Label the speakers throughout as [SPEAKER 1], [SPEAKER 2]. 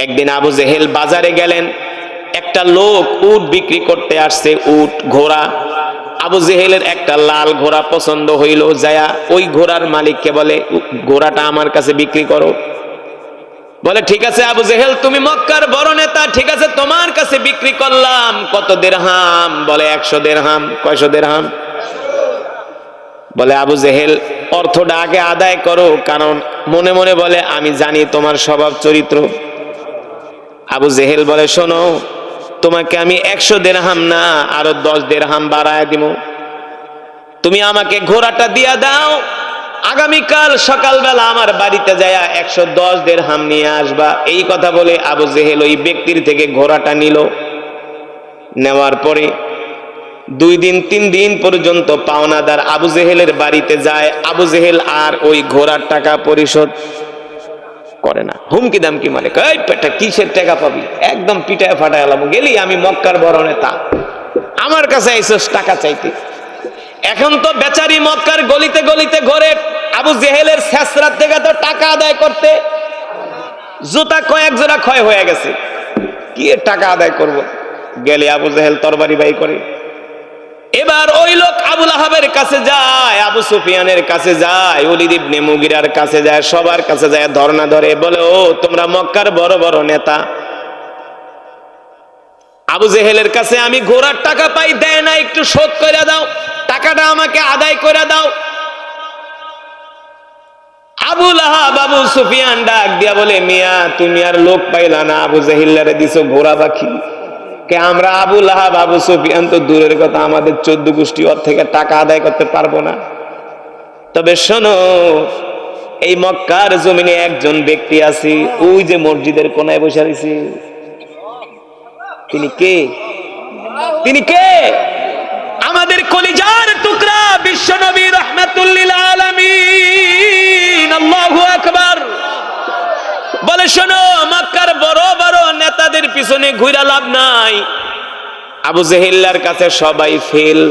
[SPEAKER 1] একদিন আবু জেহেল বাজারে গেলেন, একটা লোক উট বিক্রি করতে আসছে, উট ঘোড়া। আবু জেহেলের একটা লাল ঘোড়া পছন্দ হইল, যায়া ওই ঘোড়ার মালিককে বলে ঘোড়াটা আমার কাছে বিক্রি করো। বলে ঠিক আছে আবু জেহেল, তুমি মক্কার বড় নেতা, ঠিক আছে তোমার কাছে বিক্রি করলাম। কত দিরহাম? বলে 100 দিরহাম। কয়শো দিরহাম? বলে আবু জেহেল অর্থটা আগে আদায় করো, কারণ মনে মনে বলে আমি জানি তোমার স্বভাব চরিত্র। আবু জেহেল বলে শোনো, তোমাকে আমি 100 দিরহাম না আরো 10 দিরহাম বাড়ায় দিব, তুমি আমাকে ঘোড়াটা দিয়া দাও, আগামীকাল সকালবেলা আমার বাড়িতে যায় 110 দিরহাম নিয়ে আসবা। এই কথা বলে আবু জেহেল ওই ব্যক্তির থেকে ঘোড়াটা নিল। নেওয়ার পরে 2 দিন 3 দিন পর্যন্ত পাওনাদার আবু জেহেলের বাড়িতে যায়, আবু জেহেল আর ওই ঘোড়ার টাকা পরিশোধ করে না। হুমকি দামকি মানে এই পেটা কিসের টাকা পাবি, একদম পিটায় ফাটায় এলাম, গেলি আমি মক্কার বড় নেতা, আমার কাছে আইসস টাকা চাইতে। এখন তো বেচারি মক্কার গলিতে গলিতে ঘরে আবু জেহেলের শেষরাত থেকে তো টাকা আদায় করতে জুতা কয়েক জোড়া ক্ষয় হয়ে গেছে, কি টাকা আদায় করব। গেলে আবু জেহেল তরবারি বাই করে। এবার ওই লোক আবু লাহাবের কাছে যায়, আবু সুফিয়ানের কাছে যায়, ওলীদ ইবনে মুগিরার কাছে যায়, সবার কাছে যায়, ধর্ণা ধরে, বলে ও তোমরা মক্কার বড় বড় নেতা, আবু জেহেলের কাছে আমি ঘোড়ার টাকা পাই, দেয় না, একটু শোধ করে দাও, টাকাটা আমাকে আদায় করে দাও। আবু লাহাব আবু সুফিয়ান ডাক দিয়া বলে মিয়া তুমি আর লোক পাইলা না, আবু জেহেলের দিছো ঘোড়া পাখি। কে আমরা আবু লাহাব আবু সুফিয়ান তো দূরের কথা, আমাদের 14 গোষ্ঠী ওর থেকে টাকা আদায় করতে পারবো না। তবে শোনো, এই মক্কার জমিনে একজন ব্যক্তি আছে, ওই যে মসজিদের কোনায় বসে রয়েছে, তিনি কে? তিনি কে? আমাদের কলিজার টুকরা বিশ্বনবী রাহমাতুল লিল আলামিন। আল্লাহু আকবার। বলে শোনো, মক্কার বড় বড় নেতাদের পিছনে ঘুরা লাভ নাই, আবু জেহেলের কাছে সবাই ফেল,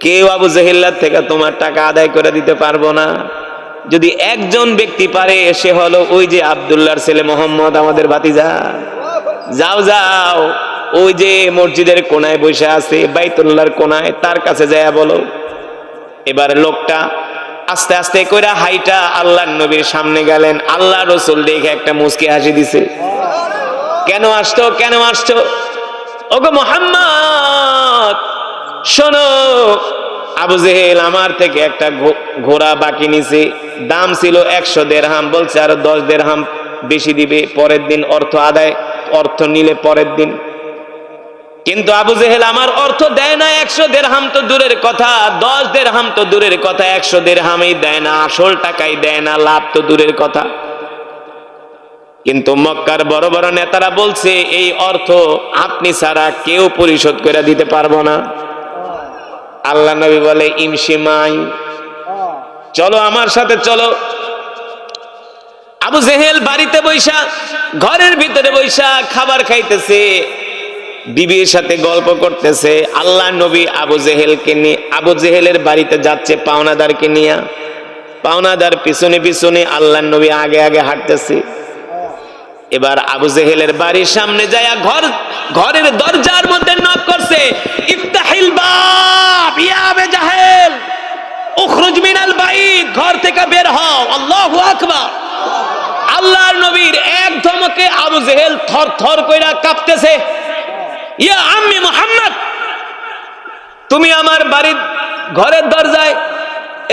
[SPEAKER 1] কেউ আবু জেহেলের থেকে তোমার টাকা আদায় করে দিতে পারবো না। যদি একজন ব্যক্তি পারে, সে হলো ওই যে আব্দুল্লাহর ছেলে মোহাম্মদ, আমাদের ভাতিজা। যাও যাও, ওই যে মসজিদের কোনায় বসে আছে, বাইতুল্লাহর কোনায়, তার কাছে যায় বলো। এবার লোকটা আস্তে আস্তে কইরা হাইটা আল্লাহর নবীর সামনে গেলেন। আল্লাহ রসুল দেখে একটা মুচকি হাসি দিছে। কেন আসছো, কেন আসছো? ওগো মুহাম্মদ শোনো, আবু জেহেল আমার থেকে একটা ঘোড়া বাকি নিছে, দাম ছিল 100 দিরহাম, বলছে আরো 10 দিরহাম বেশি দিবে পরের দিন, অর্থ নিলে পরের দিন। কিন্তু আবু জেহেল আমার অর্থ দেয় না, 100 দিরহাম তো দূরের কথা, 10 দিরহাম তো দূরের কথা, 100 দিরহামই দেয় না, আসল টাকাই দেয় না, লাভ তো দূরের কথা। কিন্তু মক্কার বড় বড় নেতারা বলছে এই অর্থ আপনি ছাড়া কেউ পরিশোধ করে দিতে পারবো না। আল্লাহ নবী বলে ইমশি মাই, চলো আমার সাথে চলো। আবু জেহেল বাড়িতে বৈশা, ঘরের ভিতরে বৈশা খাবার খাইতেছে, বিবির সাথে গল্প করতেছে। আল্লাহ নবী আবু জেহেলকে নিয়ে, আবু জেহেলের বাড়িতে যাচ্ছে পাওনাদারকে নিয়ে, পাওনাদার পিছনে পিছনে, আল্লাহ নবী আগে আগে হাঁটতেছে। এবার আবু জেহেলের বাড়ির সামনে যায়, ঘরের দরজার মধ্যে নক করছে, ইফতাহিল বাব ইয়া আবু জাহেল উখরুজ মিনাল বাইত, ঘর থেকে বের হও। আল্লাহু আকবার। আল্লাহর নবীর এক ধমকে আবু জেহেল থর থর কইরা কাঁপতেছে। ইয়া আম্মি মুহাম্মদ, তুমি আমার বাড়ির ঘরের দরজায়,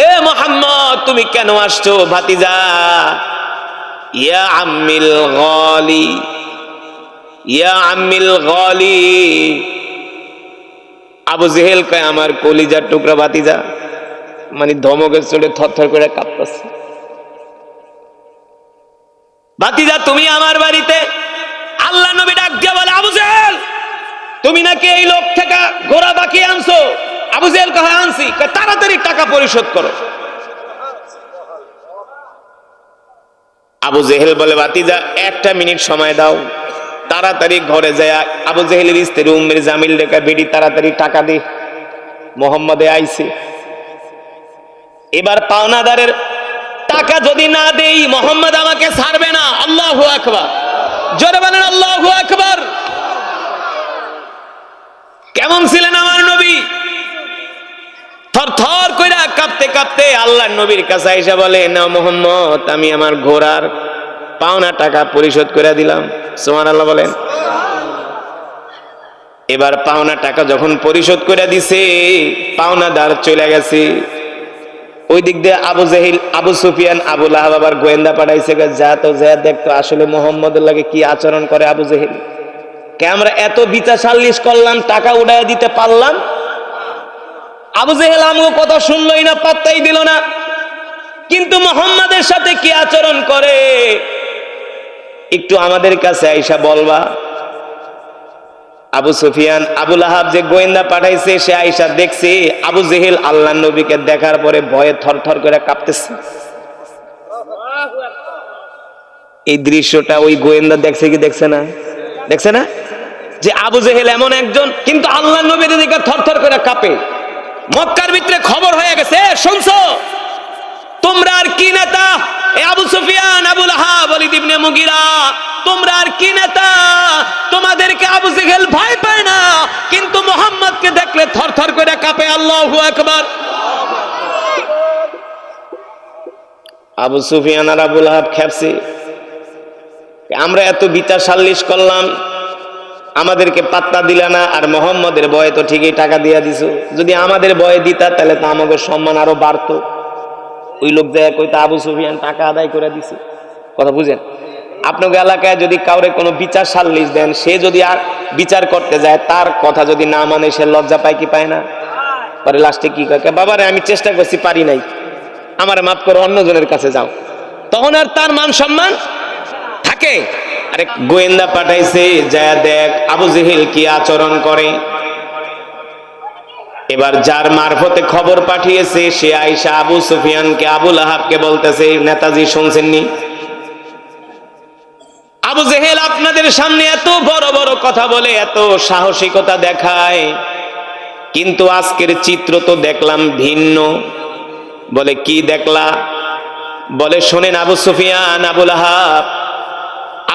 [SPEAKER 1] এ মুহাম্মদ তুমি কেন আসছো ভাতিজা? ইয়া আম্মিল গালি, ইয়া আম্মিল গালি। আবু জেহেল কয় আমার কলিজার টুকরা ভাতিজা, মানে ধমকের চড়ে থরথর করে কাঁপতেছে। ভাতিজা তুমি আমার বাড়িতে? আল্লাহ নবী ডাক দিয়া বলে আবু জেহেল তুমি নাকি এই লোক থেকে ঘোড়া বাকি আনছো? আবু জেহেল কয় আনছি। তাড়াতাড়ি টাকা পরিশোধ করো। আবু জেহেল বলে ভাতিজা 1 মিনিট সময় দাও, তাড়াতাড়ি ঘরে যায় আবু জেহেলের স্ত্রী উম্মে জামিল ডেকা, বেডি তাড়াতাড়ি টাকা দে, মোহাম্মদে আইছে। এবার পাওনাদারের টাকা যদি না দেই মোহাম্মদ আমাকে ছাড়বে না। আল্লাহু আকবার। জোরে বলেন আল্লাহু আকবার। কেমন ছিলেন আমার নবী? থরথর কইরা কাঁপতে কাঁপতে আল্লাহর নবীর কাছে আইসা বলে, না মুহাম্মদ, আমি আমার ঘোড়ার পাওনা টাকা পরিশোধ করে দিলাম। সুবহানাল্লাহ বলেন। এবার পাওনা টাকা যখন পরিশোধ করে দিছে, পাওনাদার চলে গেছে। ওই দিক দিয়ে আবু জেহেল, আবু সুফিয়ান, আবু লাহাব আবার গোয়েন্দা পাঠাইছে, যা তো যা দেখতো আসলে মুহাম্মদের লাগে কি আচরণ করে আবু জেহেল। কে আমরা এত বিচার সালিশ করলাম, টাকা উড়াইয়া দিতে পারলাম, আবু জেহেল আমগো কথা শুনলই না, পাত্তাই দিল না। কিন্তু মুহাম্মাদের সাথে কি আচরণ করে একটু আমাদের কাছে আইসা বলবা। আবু সুফিয়ান, আবু লাহাব যে গোয়েন্দা পাঠাইছে, সে আইসা দেখছে আবু জেহেল আল্লাহর নবীকে দেখার পরে ভয়ে থরথর করে কাঁপতেছে। এই দৃশ্যটা ওই গোয়েন্দা দেখছে কি দেখছে না? দেখছে না যে আবু জেহেল এমন একজন, কিন্তু আল্লাহর নবীর দিকে থরথর করে কাঁপে। মক্কার ভিতরে খবর হয়ে গেছে, শুনছো তোমরা আর কি নেতা, এ আবু সুফিয়ান, আবু লাহাব, ওয়ালিদ ইবনে মুগিরা, তোমরা আর কি নেতা, তোমাদেরকে আবু জেহেল ভয় পায় না, কিন্তু মুহাম্মদকে দেখলে থরথর করে কাঁপে। আল্লাহু আকবার। আবু সুফিয়ান আর আবু লাহাব খেপছে, আমরা এত বিচার সালিশ করলাম, আমাদেরকে পাত্তা দিলা না, আর মুহাম্মদের ভয়ে তো ঠিকই টাকা দিয়া দিছো। যদি আমাদের ভয়ে দিতা তাহলে তো আমাদের সম্মান আরো বাড়তো। ওই লোক দেয়া কইতা আবু সুফিয়ান টাকা আদায় করে দিছে। কথা বুঝেন? আপনাদের এলাকায় যদি কাউরে কোনো বিচার সালিশ দেন, সে যদি আর বিচার করতে যায়, তার কথা যদি না মানে, সে লজ্জা পায় কি পায় না? পরে লাস্টে কি কয়, বাবারে আমি চেষ্টা করছি, পারি নাই, আমার মাফ করো, অন্যজনের কাছে যাও। তখন আর তার মান সম্মান থাকে? আরে গোয়েন্দা পাঠাইছে, যা দেখ আবু জেহেল কি আচরণ করে। এবার যার মারফতে খবর পাঠিয়েছে, সে আয়েশা আবু সুফিয়ানকে, আবু লাহাবকে বলতেছে, নেতাজি শুনছেননি, আবু জেহেল আপনাদের সামনে এত বড় বড় কথা বলে, এত সাহসিকতা দেখায়, কিন্তু আজকের চিত্র তো দেখলাম ভিন্ন। বলে কি দেখলা? বলে শোনেন আবু সুফিয়ান, আবু লাহাব,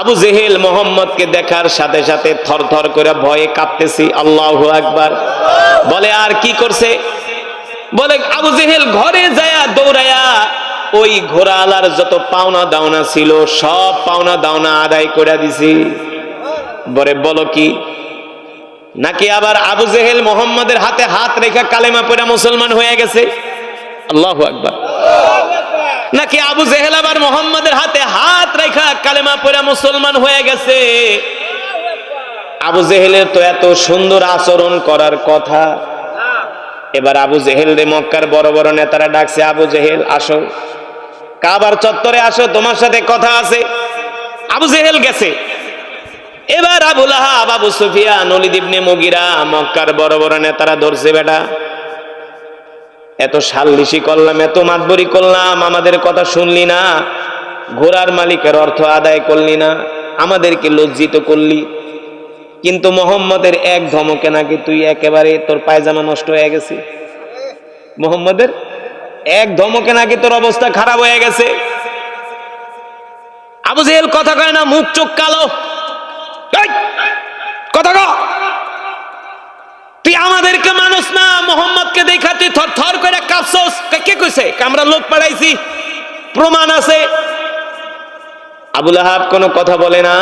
[SPEAKER 1] আবু জেহেল মুহাম্মদকে দেখার সাথে সাথে থরথর করে ভয়ে কাঁপতেছি। আল্লাহু আকবার। বলে আর কি করছে? বলে আবু জেহেল ঘরে যায়া দৌড়ায়া ওই ঘোড়ালার যত পাওনা দাওনা ছিল, সব পাওনা দাওনা আদায় করে দিছি। বলে বলো কি? নাকি আবার আবু জেহেল মুহাম্মদের হাতে হাত রেখে কালেমা পড়ে মুসলমান হয়ে গেছে? আল্লাহু আকবার। নাকি আবু জেহেল আবার মুহাম্মদের হাতে হাত রেখা কালেমা পড়ে মুসলমান হয়ে গেছে? আবু জেহেলের তো এত সুন্দর আচরণ করার কথা। এবার আবু জেহেল রে মক্কার বড় বড় নেতারা ডাকছে, আবু জেহেল আসো, কাবার চত্বরে আসো, তোমার সাথে কথা আছে। আবু জেহেল গেছে। এবার আবু লাহাব, আবু সুফিয়ান, ওয়ালিদ ইবনে মুগিরা, মক্কার বড় বড় নেতারা ধরছে, বেটা এত সালিশি করলাম, এত মাতবরি করলাম, আমাদের কথা শুনলি না, ঘোড়ার মালিকের অর্থ আদায় করলি না, আমাদেরকে লজ্জিত করলি, কিন্তু মুহাম্মদের এক ধমকে নাকি তুই একেবারে তোর পায়জামা নষ্ট হয়ে গেছে। মুহাম্মদের এক ধমকে নাকি তোর অবস্থা খারাপ হয়ে গেছে। আবু জেহেল কথা কয় না, মুখ চোখ কালো। কথা কও, তুই আমাদেরকে মানুষ না, মুহাম্মদকে দেখা তুই থরথর করে কাঁপছস। কে কইছে? আমরা লোক পাঠাইছি, প্রমাণ আছে। আবু লাহাব কোনো কথা বলে না,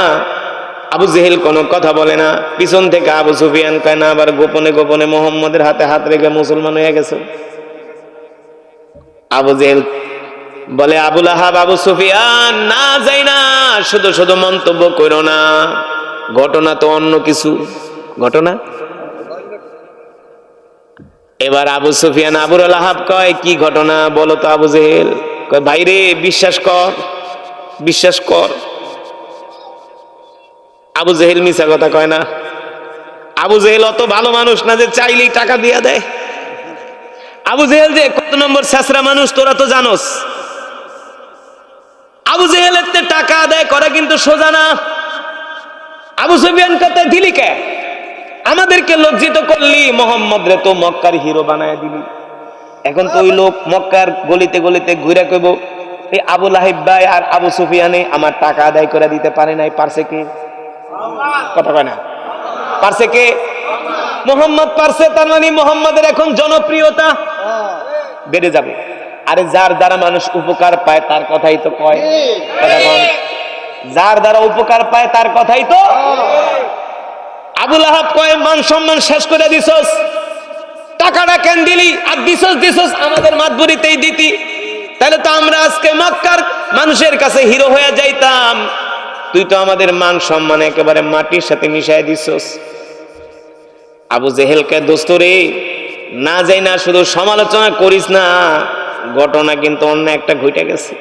[SPEAKER 1] আবু জেহেল কোনো কথা বলে না। পিছন থেকে আবু সুফিয়ান কয় না, আবার গোপনে গোপনে মুহাম্মদের হাতে হাত রেখে মুসলমান হয়ে গেছে। আবু জেহেল বলে, আবু লাহাব, আবু সুফিয়ান, না যাই না, শুধু শুধু মন্তব্য করো না, ঘটনা তো অন্য কিছু। ঘটনা? এবার আবু সুফিয়ান আবু লাহাব কয়, কি ঘটনা বলো তো আবু জেহেল। কয়, ভাইরে বিশ্বাস কর, বিশ্বাস কর। আবু জেহেল মিছা কথা কয় না। আবু জেহেল অত ভালো মানুষ না যে চাইলেই টাকা দিয়া দেয়। আবু জেহেল যে কত নম্বর ছেঁচড়া মানুষ তোরা তো জানোস। আবু জেহেলের টাকা আদায় করা কিন্তু সোজা না। আবু সুফিয়ান কথায় দিলি কে? আমাদেরকে লজ্জিত করলি, মুহাম্মদ রে তো মক্কার হিরো বানায় দিলি। এখন তো ওই লোক মক্কার গলিতে গলিতে ঘুরে কইব, এই আবু লাহাব ভাই আর আবু সুফিয়ানে আমার টাকা আদায় করে দিতে পারে নাই, পারছে কে? কথা কয় না? পারছে কে? মোহাম্মদ পারছে। তার মানে মোহাম্মদের এখন জনপ্রিয়তা বেড়ে যাবে। আরে যার দ্বারা মানুষ উপকার পায় তার কথাই তো কয়। যার দ্বারা উপকার পায় তার কথাই তো। আবু লাহাব কয় মান সম্মান শেষ করে দিছস, টাকাটা কেন দিলি? আর দিছস আমাদের মাতবুরিতেই দিতি, তাহলে তো আমরা আজকে মক্কার মানুষের কাছে হিরো হয়ে যাইতাম। তুই তো আমাদের মান সম্মান একেবারে মাটির সাথে মিশাই দিছস। আবু জেহেলকে দোস্ত রে, না যাই না শুধু সমালোচনা করিস না, ঘটনা কিন্তু অন্য একটা ঘটে গেছে।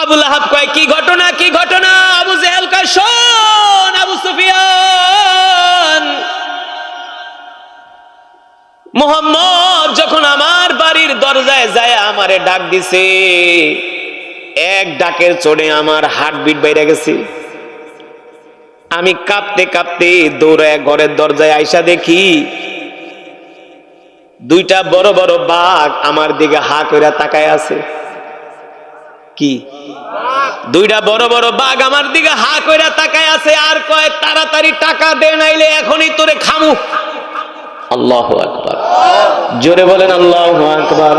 [SPEAKER 1] আবু লাহাব কয় কি ঘটনা? কি ঘটনা? আবু জেহেল কয় শোন আবু সুফিয়ান, মুহাম্মদ যখন আমার বাড়ির দরজায় যায় আমারে ডাক দিছে, এক ডাকের চড়ে আমার হার্টবিট বাইরে গেছে। আমি কাঁপতে কাঁপতে দৌড়ায় ঘরের দরজায় আইসা দেখি দুইটা বড় বড় বাঘ আমার দিকে হা কইরা তাকায় আছে। কি? দুইটা বড় বড় বাঘ আমার দিকে হা কইরা তাকায় আছে, আর কয় তাড়াতাড়ি টাকা দে নাইলে এখনই তোরে খামু। আল্লাহু আকবার, জোরে বলেন আল্লাহু আকবার।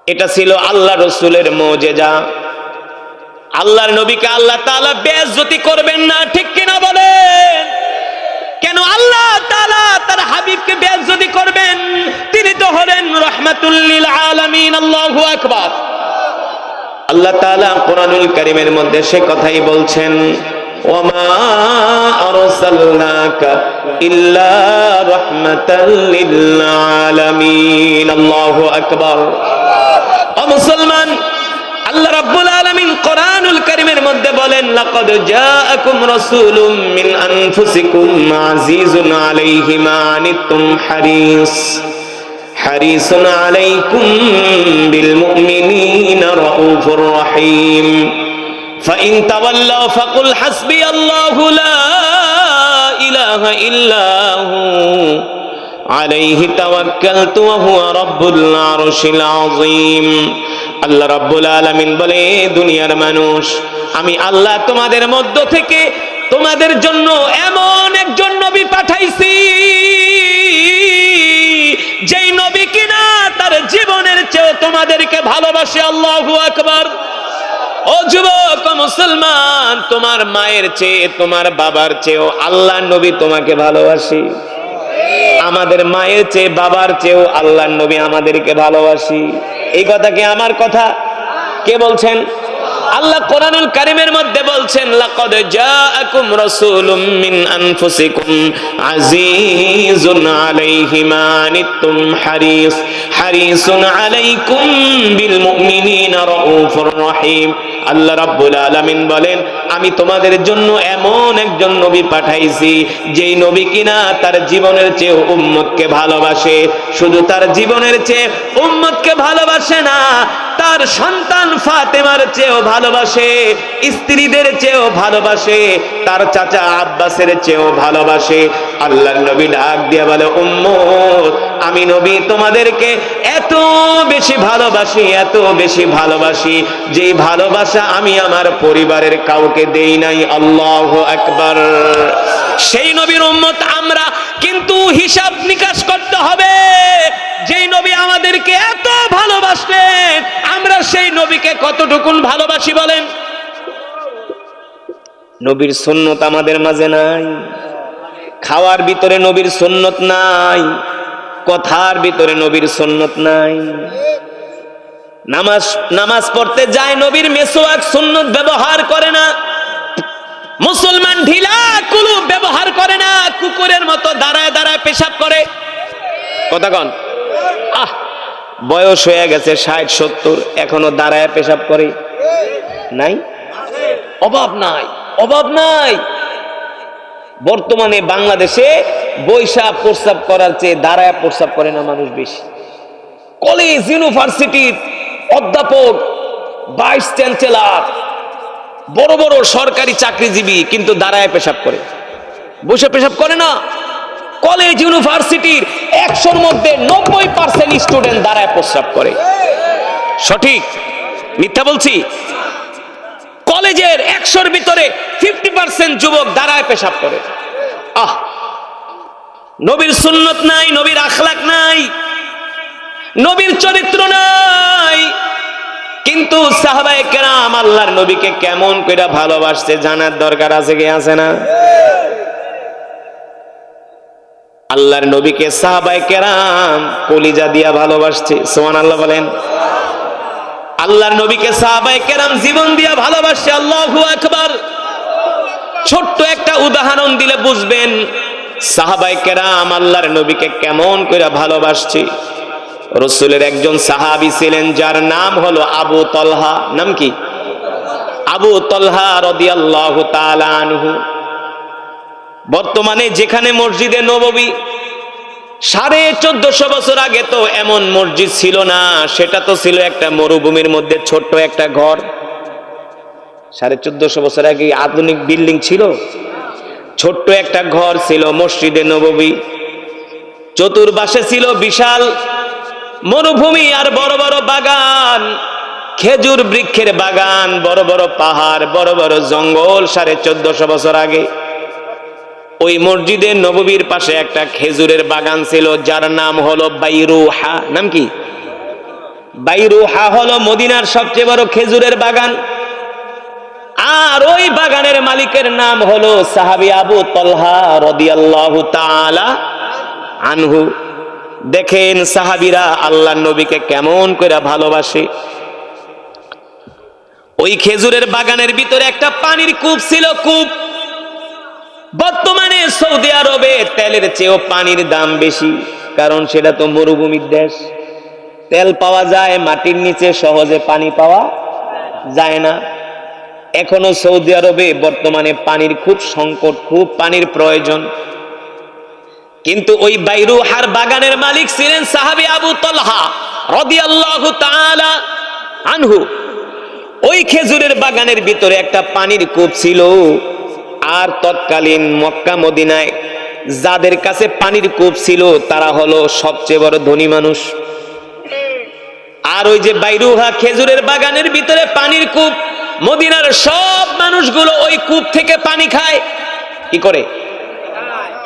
[SPEAKER 1] এটা ছিল আল্লাহ রসুলের মুজিজা। আল্লাহর নবীকে আল্লাহ তাআলা বেইজ্জতি করবেন না, ঠিক কিনা বলেন? কেন আল্লাহ তাআলা তার হাবিবকে বেইজ্জতি করবেন? তিনি তো হলেন রাহমাতুল লিল আলামিন। আল্লাহু আকবার। আল্লাহ তাআলা কোরআনুল কারীমের মধ্যে সে কথাই বলছেন, ওয়ামা আরসালনাকা ইল্লা রাহমাতাল লিল আলামিন। আল্লাহু আকবার। ও মুসলমান, আল্লাহ রাব্বুল আলামিন কোরআনুল কারীমের মধ্যে বলেন, লাকাদ জাআকুম রাসূলুম মিন আনফুসিকুম আজিজুন আলাইহি মা আনিতুম হারিসুন আলাইকুম বিল মুমিনিনা রাউফুর রহিম। ফাইন তাওয়াল্লাউ ফাকুল হাসবিয়াল্লাহু লা ইলাহা ইল্লা হু আলাইহি তাওয়াক্কালতু ওয়া হুয়া রাব্বুল আরশিল আযীম। আল্লাহ রাব্বুল আলামিন বলে, দুনিয়ার মানুষ, আমি আল্লাহ তোমাদের মধ্য থেকে তোমাদের জন্য এমন একজন নবী পাঠাইছি, যেই নবী কিনা তার জীবনের চেয়ে তোমাদেরকে ভালোবাসে। আল্লাহু আকবার। ও যুবক, মুসলমান, তোমার মায়ের চেয়ে তোমার বাবার চেয়েও আল্লাহ নবী তোমাকে ভালোবাসে। আমাদের মায়ের চেয়ে বাবার চেয়েও আল্লাহ নবী আমাদেরকে ভালোবাসি। এই কথা কি আমার কথা? কে বলছেন? আল্লাহ কোরআনুল কারীমের মধ্যে বলছেন, লাকাদ জাআকুম রাসূলুম মিন আনফুসিকুম আজিজুন আলাইহি মা আনিতুম হারিসুন আলাইকুম বিল মুমিনিনা রাউফুর রহিম। আল্লাহ রাব্বুল আলামিন বলেন, আমি তোমাদের জন্য এমন একজন নবী পাঠাইছি, যেই নবী কিনা তার জীবনের চেয়ে উম্মতকে ভালোবাসে। শুধু তার জীবনের চেয়ে উম্মতকে ভালোবাসে না, তার সন্তান ফাতেমার চেয়েও ভালোবাসে, স্ত্রীদের চেয়েও ভালোবাসে, তার চাচা আব্বাসের চেয়েও ভালোবাসে। আল্লাহর নবী ডাক দিয়ে বলে, উম্মত, আমি নবী তোমাদেরকে এত বেশি ভালোবাসি, এত বেশি ভালোবাসি, যে ভালোবাসা আমি আমার পরিবারের কাউকে দেই নাই। আল্লাহু আকবার। সেই নবীর উম্মত আমরা, কিন্তু হিসাব নিকাশ করতে হবে। যেই নবী আমাদেরকে এত ভালোবাসলেন, আমরা সেই নবীকে কতটুকুন ভালোবাসি বলেন? নবীর সুন্নত আমাদের মাঝে নাই। খাওয়ার ভিতরে নবীর সুন্নত নাই, কথার ভিতরে নবীর সুন্নত নাই। নামাজ পড়তে যায়, নবীর মেসওয়াক সুন্নত ব্যবহার করে না। মুসলমান ঢিলা কুলুপ ব্যবহার করে না, কুকুরের মতো দাঁড়ায় দাঁড়ায় পেশাব করে। কথা কন? বয়স হয়ে গেছে 60-70, এখনো দাঁড়ায় পেশাব করে? নাই? অভাব নাই, অভাব নাই। বর্তমানে বাংলাদেশে বৈশা প্রস্রাব করার চেয়ে দাঁড়ায় প্রস্রাব করে না মানুষ বেশি। কলেজ ইউনিভার্সিটির অধ্যাপক, ভাইস চ্যান্সেলর, বড় বড় সরকারি চাকরিজীবী কিন্তু দাঁড়ায় পেশাব করে, বসে পেশাব করে না। কলেজ ইউনিভার্সিটির 100-র মধ্যে 90% স্টুডেন্ট দাঁড়ায় প্রস্রাব করে। সঠিক? মিথ্যা বলছি? কলেজের 100-র ভিতরে 50% যুবক দাঁড়ায় পেশাব করে। নবীর সুন্নত নাই, নবীর আখলাক নাই, নবীর চরিত্র নাই। কিন্তু সাহাবায়ে কেরাম আল্লাহর নবীকে কেমন করে ভালোবাসতে জানার দরকার আছে কি আছে না? আল্লাহর নবীকে সাহাবায়ে কেরাম কলিজা দিয়া ভালোবাসছে, সুবহানাল্লাহ বলেন। আল্লাহর নবীকে সাহাবায়ে কেরাম জীবন দিয়া ভালোবাসছে, আল্লাহু আকবার। ছোট্ট একটা উদাহরণ দিলে বুঝবেন সাহাবায়ে কেরাম আল্লাহর নবীকে কেমন করে ভালোবাসছে। রাসূলের একজন সাহাবী ছিলেন যার নাম হলো আবু তলহা। নাম কি? আবু তলহা রাদিয়াল্লাহু তাআলা আনহু। বর্তমানে যেখানে মসজিদে নববী, 1450 বছর আগে তো এমন মসজিদ ছিল না, সেটা তো ছিল একটা মরুভূমির মধ্যে ছোট্ট একটা ঘর। 1450 বছর আগে আধুনিক বিল্ডিং ছিল? ছোট্ট একটা ঘর ছিল মসজিদে নববী। চতুর্পাশে ছিল বিশাল মরুভূমি আর বড় বড় বাগান, খেজুর বৃক্ষের বাগান, বড় বড় পাহাড়, বড় বড় জঙ্গল। 1450 বছর আগে ওই মসজিদে নববীর পাশে একটা খেজুরের বাগান ছিল যার নাম হলো বাইরুহা। নাম কি? বাইরুহা হলো মদিনার সবচেয়ে বড় খেজুরের বাগান। আর ওই বাগানের মালিকের নাম হলো সাহাবী আবু তলহা রাদিয়াল্লাহু তাআলা আনহু। দেখেন সাহাবীরা আল্লাহর নবীকে কেমন করে ভালোবাসে। ওই খেজুরের বাগানের ভিতরে একটা পানির কূপ ছিল, কূপ। বর্তমানে সৌদি আরবে তেলের চেয়েও পানির দাম বেশি, কারণ সেটা তো মরুভূমির দেশ। তেল পাওয়া যায় মাটির নিচে, সহজে পানি পাওয়া যায় না। এখনো সৌদি আরবে বর্তমানে পানির খুব সংকট, খুব পানির প্রয়োজন। কিন্তু ওই বাইরুহার বাগানের মালিক ছিলেন সাহাবী আবু তলহা রাদিয়াল্লাহু তাআলা আনহু। ওই খেজুরের বাগানের ভিতরে একটা পানির কূপ ছিল। আর তৎকালীন মক্কা মদিনায় যাদের কাছে পানির কূপ ছিল তারা হলো সবচেয়ে বড় ধনী মানুষ। আর ওই যে বাইরুহা খেজুরের বাগানের ভিতরে পানির কূপ, মদিনার সব মানুষগুলো ওই কূপ থেকে পানি খায়। কি করে?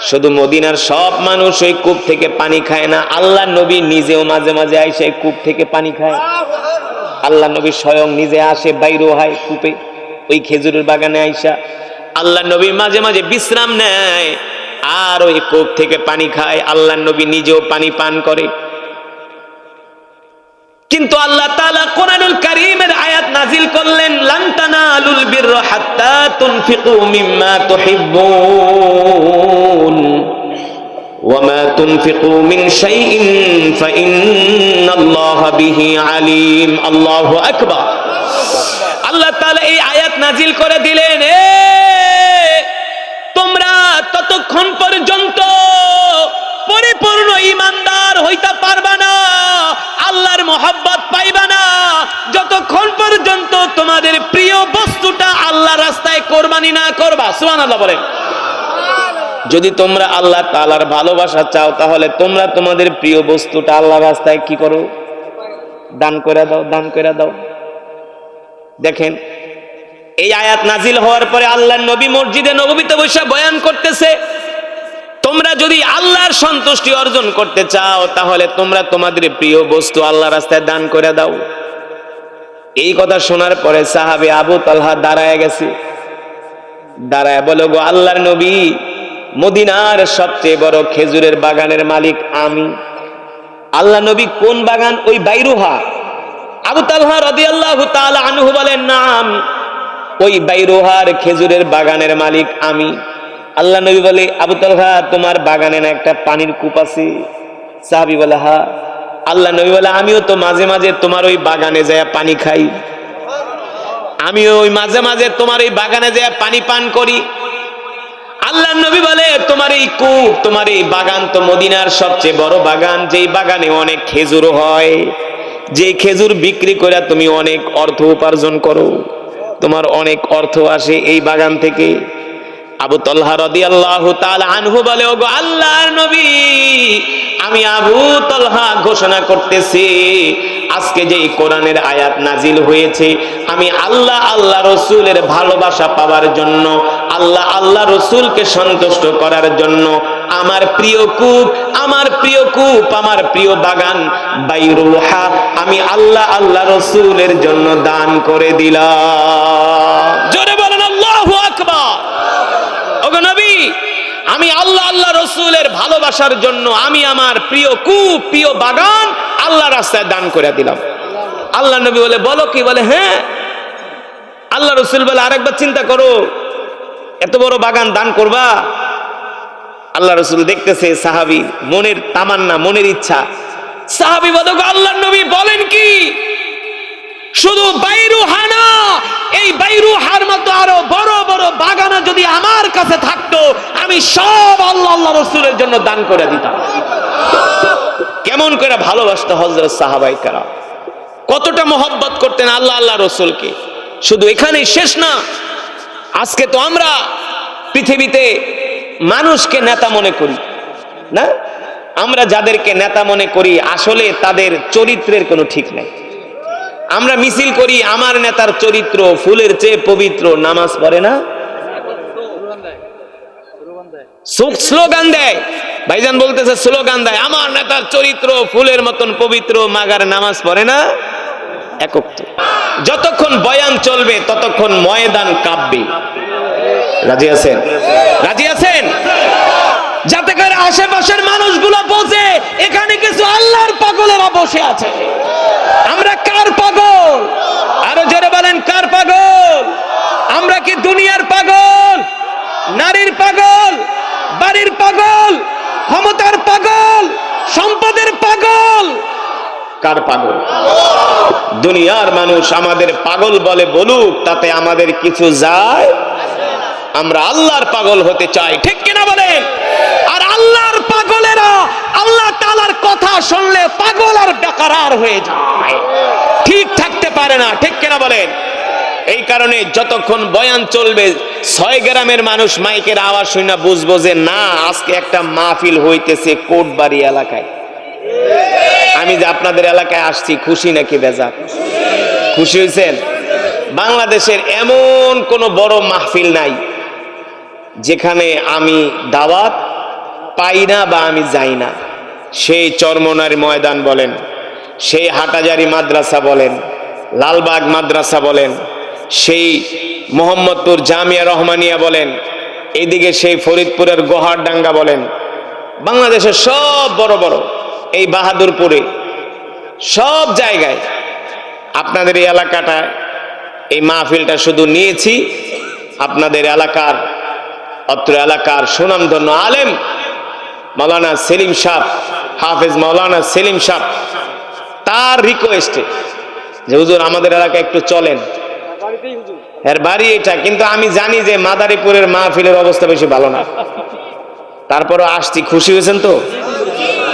[SPEAKER 1] শুধু মদিনার সব মানুষ ওই কূপ থেকে পানি খায় না, আল্লাহর নবী নিজেও মাঝে মাঝে আইসে এই কূপ থেকে পানি খায়। আল্লাহর নবী স্বয়ং নিজে আসে বাইরুহায় কূপে, ওই খেজুরের বাগানে আইসা আল্লাহর নবী মাঝে মাঝে বিশ্রাম নেয় আর ওই কূপ থেকে পানি খায়। আল্লাহর নবী নিজেও পানি পান করে। কিন্তু আল্লাহ তাআলা কোরআনুল কারীমের আয়াত নাজিল করলেন, লান তানালুল বিররা হাত্তা তুনফিকু মিম্মা তুহিব্বুন ওয়া মা তুনফিকু মিন শাইইন ফাইন্নাল্লাহা বিহি আলিম। আল্লাহু আকবার। আল্লাহ তাআলা এই আয়াত নাজিল করে দিলেন, তোমরা ততক্ষণ পর্যন্ত পরিপূর্ণ ঈমানদার হইতে পারবা না, আল্লাহর মহব্বত পাইবা না, যতক্ষণ পর্যন্ত তোমাদের প্রিয় বস্তুটা আল্লাহর রাস্তায় কোরবানি না করবা। সুবহানাল্লাহ বলেন। যদি তোমরা আল্লাহ তাআলার ভালোবাসা চাও তাহলে তোমরা তোমাদের প্রিয় বস্তুটা আল্লাহর রাস্তায় কি করো? দান করে দাও, দান করে দাও। দেখেন এই আয়াত নাজিল হওয়ার পরে আল্লাহর নবী মসজিদে নববীতে বসে বয়ান করতেছে, তোমরা যদি আল্লাহর সন্তুষ্টি অর্জন করতে চাও তাহলে তোমরা তোমাদের প্রিয় বস্তু আল্লাহর রাস্তায় দান করে দাও। এই কথা শোনার পরে সাহাবী আবু তালহা দাঁড়ায় গেছে। দাঁড়ায় বলে, গো আল্লাহর নবী, মদিনার সবচেয়ে বড় খেজুরের বাগানের মালিক আমি। আল্লাহ নবী কোন বাগান? ওই বাইরুহা। আবু তালহা রাদিয়াল্লাহু তাআলা আনহু বলেন, নাম, ওই বাইরুহার খেজুরের বাগানের মালিক আমি। আল্লাহ নবী বলে, আবু তালহা, তোমার বাগানে না একটা পানির কূপ আছে? সাহাবী বলে, হ্যাঁ। আল্লাহ নবী বলে, আমিও তো মাঝে মাঝে তোমার ওই বাগানে যায় পানি খাই, আমিও ওই মাঝে মাঝে তোমার ওই বাগানে যায় পানি পান করি। আল্লাহ নবী বলে, তোমার এই কূপ, তোমার এই বাগান তো মদিনার সবচেয়ে বড় বাগান, যেই বাগানে অনেক খেজুর হয়, যে খেজুর বিক্রি করে তুমি অনেক অর্থ উপার্জন করো, তোমার অনেক অর্থ আসে এই বাগান থেকে। আবু তালহা রাদিয়াল্লাহু তাআলা আনহু বলে, ওগো আল্লাহর নবী, আমি আবু তালহা ঘোষণা করতেছি, আজকে যে কোরআনের আয়াত নাজিল হয়েছে, আমি আল্লাহ আল্লাহ রসুলের ভালোবাসা পাওয়ার জন্য, আল্লাহ আল্লাহ রসুলকে সন্তুষ্ট করার জন্য আমার প্রিয় কূপ, আমার প্রিয় কূপ, আমার প্রিয় বাগান বাইরুহা আমি আল্লাহ আল্লাহ রসুলের জন্য দান করে দিলাম। জোরে বলেন আল্লাহু আকবার। ওগো নবী, আমি আল্লাহ আল্লাহ রসুলের ভালোবাসার জন্য আমি আমার প্রিয় কূপ, প্রিয় বাগান আল্লাহ রাস্তায় দান করে দিলাম। আল্লাহ নবী বলে, বলো কি? বলে, হ্যাঁ। আল্লাহ রসুল বলে, আরেকবার চিন্তা করো, এত বড় বাগান দান করবা? আল্লাহ রসুল দেখতেছে সাহাবী মনের তামান্না, মনের ইচ্ছা। সাহাবী বলে, আল্লাহ নবী বলেন কি? শুধু বাইরুহা না, এই বাইরুহার মতো আরো বড় বড় বাগানা যদি আমার কাছে থাকতো, আমি সব আল্লাহ আল্লাহ রসুলের জন্য দান করে দিতাম। কেমন করে ভালোবাসতো হযরত সাহাবায়ে কেরাম, কতটা মহব্বত করতেন আল্লাহ আল্লাহ রসুলকে। শুধু এখানেই শেষ না, আজকে তো আমরা পৃথিবীতে মানুষকে নেতা মনে করি না, আমরা যাদেরকে নেতা মনে করি আসলে তাদের চরিত্রের কোনো ঠিক নাই। আমরা মিছিল করি, আমার নেতার চরিত্র ফুলের চেয়ে পবিত্র, নামাজ পড়ে না, স্লোগান দেয়, ভাইজান বলতেছে স্লোগান দেয়, আমার নেতার চরিত্র ফুলের মতন পবিত্র, মাগার নামাজ পড়ে না। একক তো, যতক্ষণ বয়ান চলবে ততক্ষণ ময়দান কাঁপবে। রাজি আছেন? রাজি আছেন? যাতে করে আশেপাশের মানুষগুলো বোঝে এখানে কিছু আল্লাহর পাগলেরা বসে আছে। আমরা কার পাগল? আরো জোরে বলেন, কার পাগল? আমরা কি দুনিয়ার পাগল, নারীর পাগল, বাড়ির পাগল, ক্ষমতার পাগল, সম্পদের পাগল? কার পাগল? দুনিয়ার মানুষ আমাদের পাগল বলে বলুক, তাতে আমাদের কিছু যায়। আমরা আল্লাহর পাগল হতে চাই, ঠিক কিনা বলেন? আর আল্লাহর পাগলেরা আল্লাহ তাআলার কথা শুনলে পাগল আর বেকারার হয়ে যায়, ঠিক থাকতে পারে না, ঠিক কিনা বলেন? এই কারণে যতক্ষণ বয়ান চলবে 6 গ্রামের মানুষ মাইকের আওয়াজ শুনে বুঝবো যে না, আজকে একটা মাহফিল হইতেছে কোটবাড়ি এলাকায়। আমি যে আপনাদের এলাকায় আসছি, খুশি নাকি বেজার? খুশি হয়েছেন? বাংলাদেশের এমন কোন বড় মাহফিল নাই যেখানে আমি দাওয়াত পাই না বা আমি যাই না। সেই চরমনার ময়দান বলেন, সেই হাটাজারি মাদ্রাসা বলেন, লালবাগ মাদ্রাসা বলেন, সেই মোহাম্মদপুর জামিয়া রহমানিয়া বলেন, এইদিকে সেই ফরিদপুরের গোহারডাঙ্গা বলেন, বাংলাদেশের সব বড় বড় এই বাহাদুরপুরে, সব জায়গায় আপনাদের এই এলাকাটায় এই মাহফিলটা শুধু নিয়েছি আপনাদের এলাকার, অত্র এলাকার সুনামধন্য আলেম মাওলানা সেলিম সাহেব, হাফেজ মাওলানা সেলিম সাহেব, তার রিকোয়েস্টে যে হুজুর আমাদের এলাকায় একটু চলেন। এর বাড়ি এটা, কিন্তু আমি জানি যে মাদারীপুরের মাহফিলের অবস্থা বেশি ভালো না, তারপরও আসছি। খুশি হয়েছেন তো?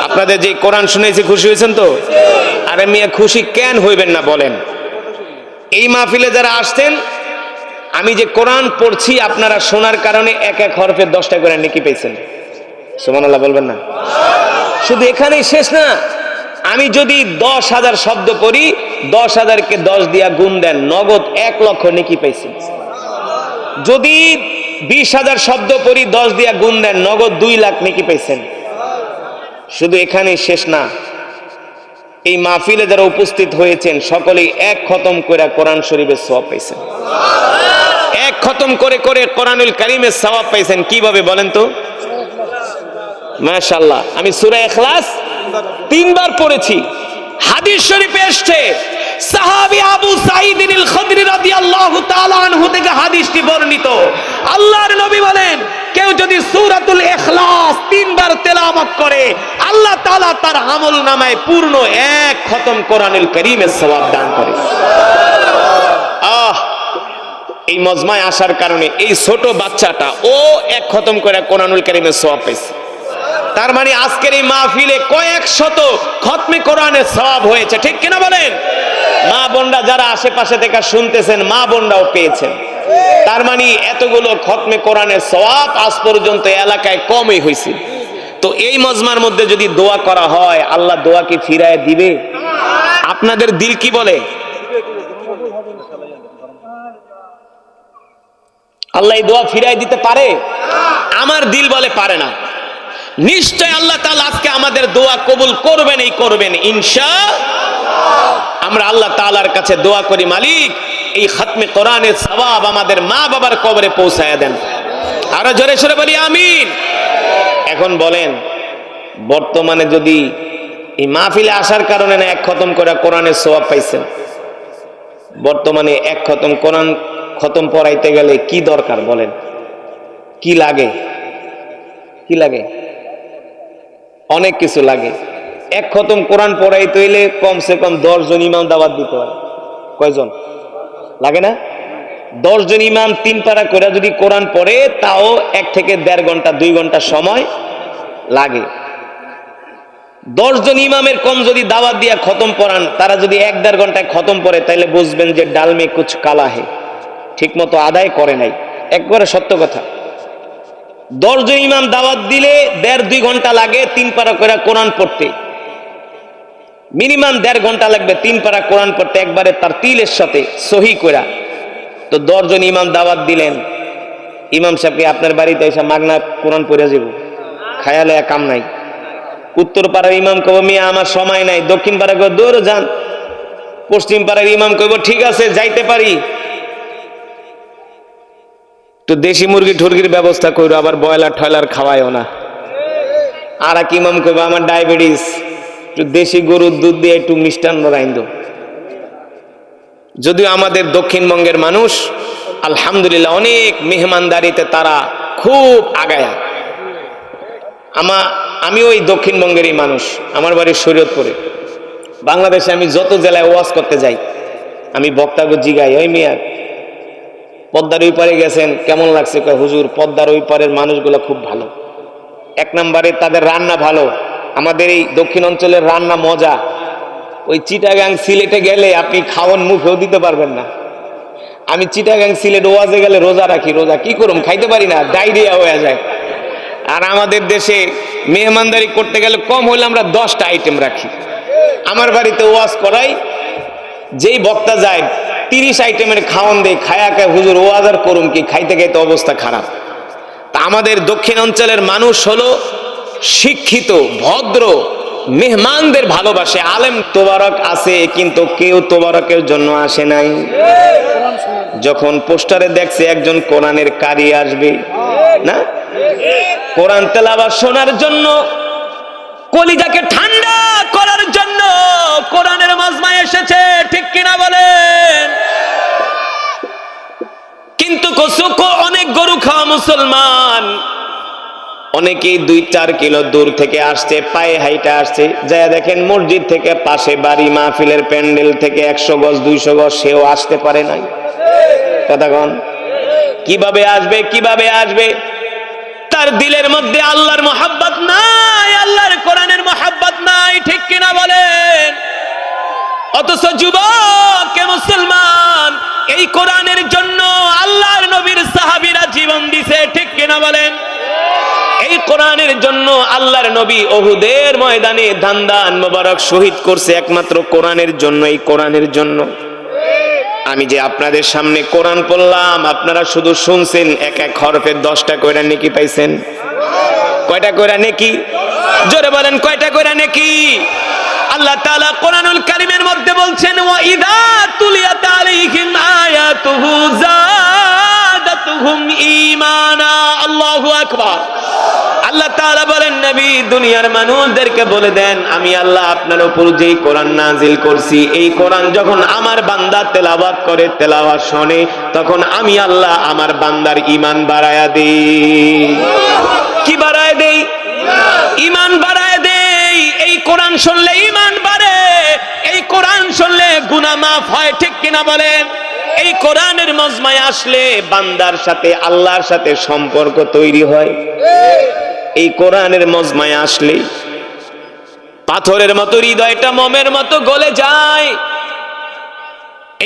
[SPEAKER 1] আপনাদের যে কোরআন শুনেছি খুশি হয়েছেন তো? আরে মিয়া, খুশি কেন হইবেন না বলেন? এই মাহফিলে যারা আসতেন, আমি যে কোরআন পড়ছি আপনারা শোনার কারণে এক এক হরফে 10টা করে নেকি পেয়েছেন। সুবহানাল্লাহ বলবেন না? শুধু এখানেই শেষ না, আমি যদি 10,000 শব্দ পড়ি, 10,000-কে 10 দিয়া গুণ দেন, নগদ 1 লক্ষ নেকি পেয়েছেন। যদি 20,000 শব্দ পড়ি, 10 দিয়া গুণ দেন, নগদ 2 লাখ নেকি পেয়েছেন। শুধু এখানেই শেষ না, এই মাহফিলে যারা উপস্থিত হয়েছেন সকলেই 1 খতম করে কোরআন শরীফের সওয়াব পাইছেন। 1 খতম করে করে কোরআনুল কারীমের সওয়াব পাইছেন। কিভাবে বলেন তো? মাশাআল্লাহ, আমি সূরা ইখলাস 3 বার পড়েছি। হাদিস শরীফে এসেছে, সাহাবী আবু সাঈদ আল খুদরি রাদিয়াল্লাহু তাআলা আনহু থেকে হাদিসটি বর্ণিত। আল্লাহর নবী বলেন, কেউ যদি সূরাতুল ইখলাস 3 বার তেলাওয়াত করে, আল্লাহ তাআলা তার আমলনামায় পূর্ণ 1 খতম কোরআনুল কারীমের সওয়াব দান করে। এই মজমায় আসার কারণে এই ছোট বাচ্চাটা ও 1 খতম করে কোরআনুল কারীমের সওয়াব পেয়েছে। তার মানে আজকের এই মাহফিলে কয়েক শত খতমে কোরআনের সওয়াব হয়েছে, ঠিক কিনা বলেন? মা বোনরা যারা আশেপাশে থেকে শুনতেছেন, মা বোনরাও পেয়েছেন। তার মানে এতগুলো খতমে কোরআনের সওয়াব আজ পর্যন্ত এলাকায় কমই হয়েছে। তো এই মজমার মধ্যে যদি দোয়া করা হয়, আল্লাহ দোয়া কি ফিরায় দিবে? আপনাদের দিল কি বলে? আল্লাহ এই দোয়া ফিরায় দিতে পারে? আমার দিল বলে পারে না। নিশ্চয় আল্লাহ তাআলা আজকে আমাদের দোয়া কবুল করবেন, এই করবেন ইনশাআল্লাহ। আমরা আল্লাহ তাআলার কাছে দোয়া করি, মালিক এই খতমে কোরআনের সওয়াব আমাদের মা বাবার কবরে পৌঁছায়া দেন। আরো জোরে সরে বলি আমিন। এখন বলেন, বর্তমানে যদি এই মাহফিলে আসার কারণে না এক খতম করে কোরআনের সওয়াব পাইছেন, বর্তমানে এক খতম কোরআন খতম পড়াইতে গেলে কি দরকার বলেন? কি লাগে? কি লাগে? অনেক কিছু লাগে। এক খতম কোরআন পড়াইতে হইলে কমসে কম 10 জন ইমাম দাওয়াত দিতে হয়। কয়জন লাগে না? 10 জন ইমাম 3 পারা করে যদি কোরআন পড়ে, তাও 1 থেকে 1.5 ঘন্টা 2 ঘন্টা সময় লাগে। 10 জন ইমামের কম যদি দাওয়াত দিয়া খতম পড়ান, তারা যদি 1-1.5 ঘন্টায় খতম পড়ে, তাইলে বুঝবেন যে ডাল মে কুছ কালা হে, ঠিক মতো আদায় করে নাই। একবারে সত্য কথা। 10 জন ইমাম দাওয়াত দিলে 1.5-2 ঘন্টা লাগে 3 পারা করে কোরআন পড়তে। মিনিমাম 1.5 ঘন্টা লাগবে 3 পারা কোরআন পড়তে, একবারে তার তিলের সাথে সহি কইরা। তো 10 জন ইমাম দাওয়াত দিলেন, ইমাম সাহেবকে আপনার বাড়িতে এসে মাগনা কোরআন পড়ে যাব, খায়ালে কাম নাই। উত্তর পাড়ার ইমাম কইব মিয়া আমার সময় নাই, দক্ষিণ পাড়া কইব দৌড়ে যান, পশ্চিম পাড়ার ইমাম কইব ঠিক আছে যাইতে পারি, তো দেশি মুরগি ঠুরগির ব্যবস্থা করো, আবার ব্রয়লার ঠয়লার খাওয়ায়ও না। আর এক ইমাম কইব আমার ডায়াবেটিস, একটু দেশি গরুর দুধ দিয়ে একটু মিষ্টান্ন রাইন্দ। যদিও আমাদের দক্ষিণবঙ্গের মানুষ আলহামদুলিল্লাহ অনেক মেহমানদারিতে তারা খুব আগায়া। আমি ওই দক্ষিণবঙ্গেরই মানুষ, আমার বাড়ি শরীয়তপুরে। বাংলাদেশে আমি যত জেলায় ওয়াজ করতে যাই, আমি বক্তাকে জিগাই, ওই মিয়া পদ্মার ওই পারে গেছেন কেমন লাগছে? কয় হুজুর পদ্মার ওই পারের মানুষগুলো খুব ভালো। 1 নম্বরে তাদের রান্না ভালো, আমাদের এই দক্ষিণ অঞ্চলের রান্না মজা। ওই চিটাগাং সিলেটে গেলে আপনি খাওয়ান মুখেও দিতে পারবেন না। আমি চিটাগাং সিলেট ওয়াজে গেলে রোজা রাখি, রোজা কি করুম, খাইতে পারি না, ডায়রিয়া হয়ে যায়। আর আমাদের দেশে মেহমানদারি করতে গেলে কম হলে আমরা 10টা আইটেম রাখি। আমার বাড়িতে ওয়াজ করাই, যেই বক্তা যায় 30 আইটেমের খাওয়ান দেয়, খায়া খায় হুজুর ওয়াজ আর করুম কি, খাইতে খাইতে অবস্থা খারাপ। তা আমাদের দক্ষিণ অঞ্চলের মানুষ হলো শিক্ষিত, ভদ্র, মেহমানদের ভালোবাসে। আলেম তোবারক আছে, কিন্তু কেউ তোবারকের জন্য আসে নাই। যখন পোস্টারে দেখছে একজন কোরআনের কারি আসবে না, কোরআন তেলাওয়াত শোনার জন্য, কলিজাকে ঠান্ডা করার জন্য কোরআনের মাজমায় এসেছে, ঠিক কিনা বলেন? কিন্তু অনেক গরু খাওয়া মুসলমান, অনেকেই 2-4 কিলো দূর থেকে আসছে, পায়ে হাইটা আসছে, যায় দেখেন মসজিদ থেকে পাশে বাড়ি, মাহফিলের প্যান্ডেল থেকে 100 গজ 200 গজ, সেও আসতে পারে নাই। কথাগণ কিভাবে আসবে? কিভাবে আসবে? তার দিলের মধ্যে আল্লাহর মহব্বত নাই, আল্লাহর কোরআনের মহব্বত নাই, ঠিক কিনা বলেন? অথচ যুবক মুসলমান এই কোরআনের জন্য আল্লাহর নবীর সাহাবীরা জীবন দিছে, ঠিক কিনা বলেন? এই কোরআনের জন্য আল্লাহর নবী উহুদের ময়দানে দান মোবারক শহীদ করছে, একমাত্র কোরআনের জন্য, এই কোরআনের জন্য। আমি যে আপনাদের সামনে কোরআন পড়লাম, আপনারা শুধু শুনছেন, এক এক হরফে 10টা কইরা নেকি পাইছেন। কয়টা কইরা নেকি? জোরে বলেন, কয়টা কইরা নেকি? আল্লাহ তাআলা কোরআনুল কারীমের মধ্যে বলছেন, ওয়া ইযা তুলিয়াত আলাইহিম আয়াতুহু যাদাতুহুম ঈমানা। আল্লাহু আকবার। আল্লাহ তাআলা বলেন, নবী দুনিয়ার মানুষদেরকে বলে দেন, আমি আল্লাহ আপনার উপর যেই কোরআন নাজিল করছি, এই কোরআন যখন আমার বান্দা তেলাওয়াত করে, তেলাওয়াত শুনে, তখন আমি আল্লাহ আমার বান্দার ঈমান বাড়ায়া দেই। কি বাড়ায় দেই? ঈমান বাড়ায় দেই। এই কোরআন শুনলে ঈমান বাড়ে, এই কোরআন শুনলে গুনাহ মাফ হয়, ঠিক কিনা বলেন? এই কোরআনের মজমায় আসলে বান্দার সাথে আল্লাহর সাথে সম্পর্ক তৈরি হয়। এই কোরআনের মজমায় আসলে পাথরের মতো হৃদয়টা মোমের মতো গলে যায়।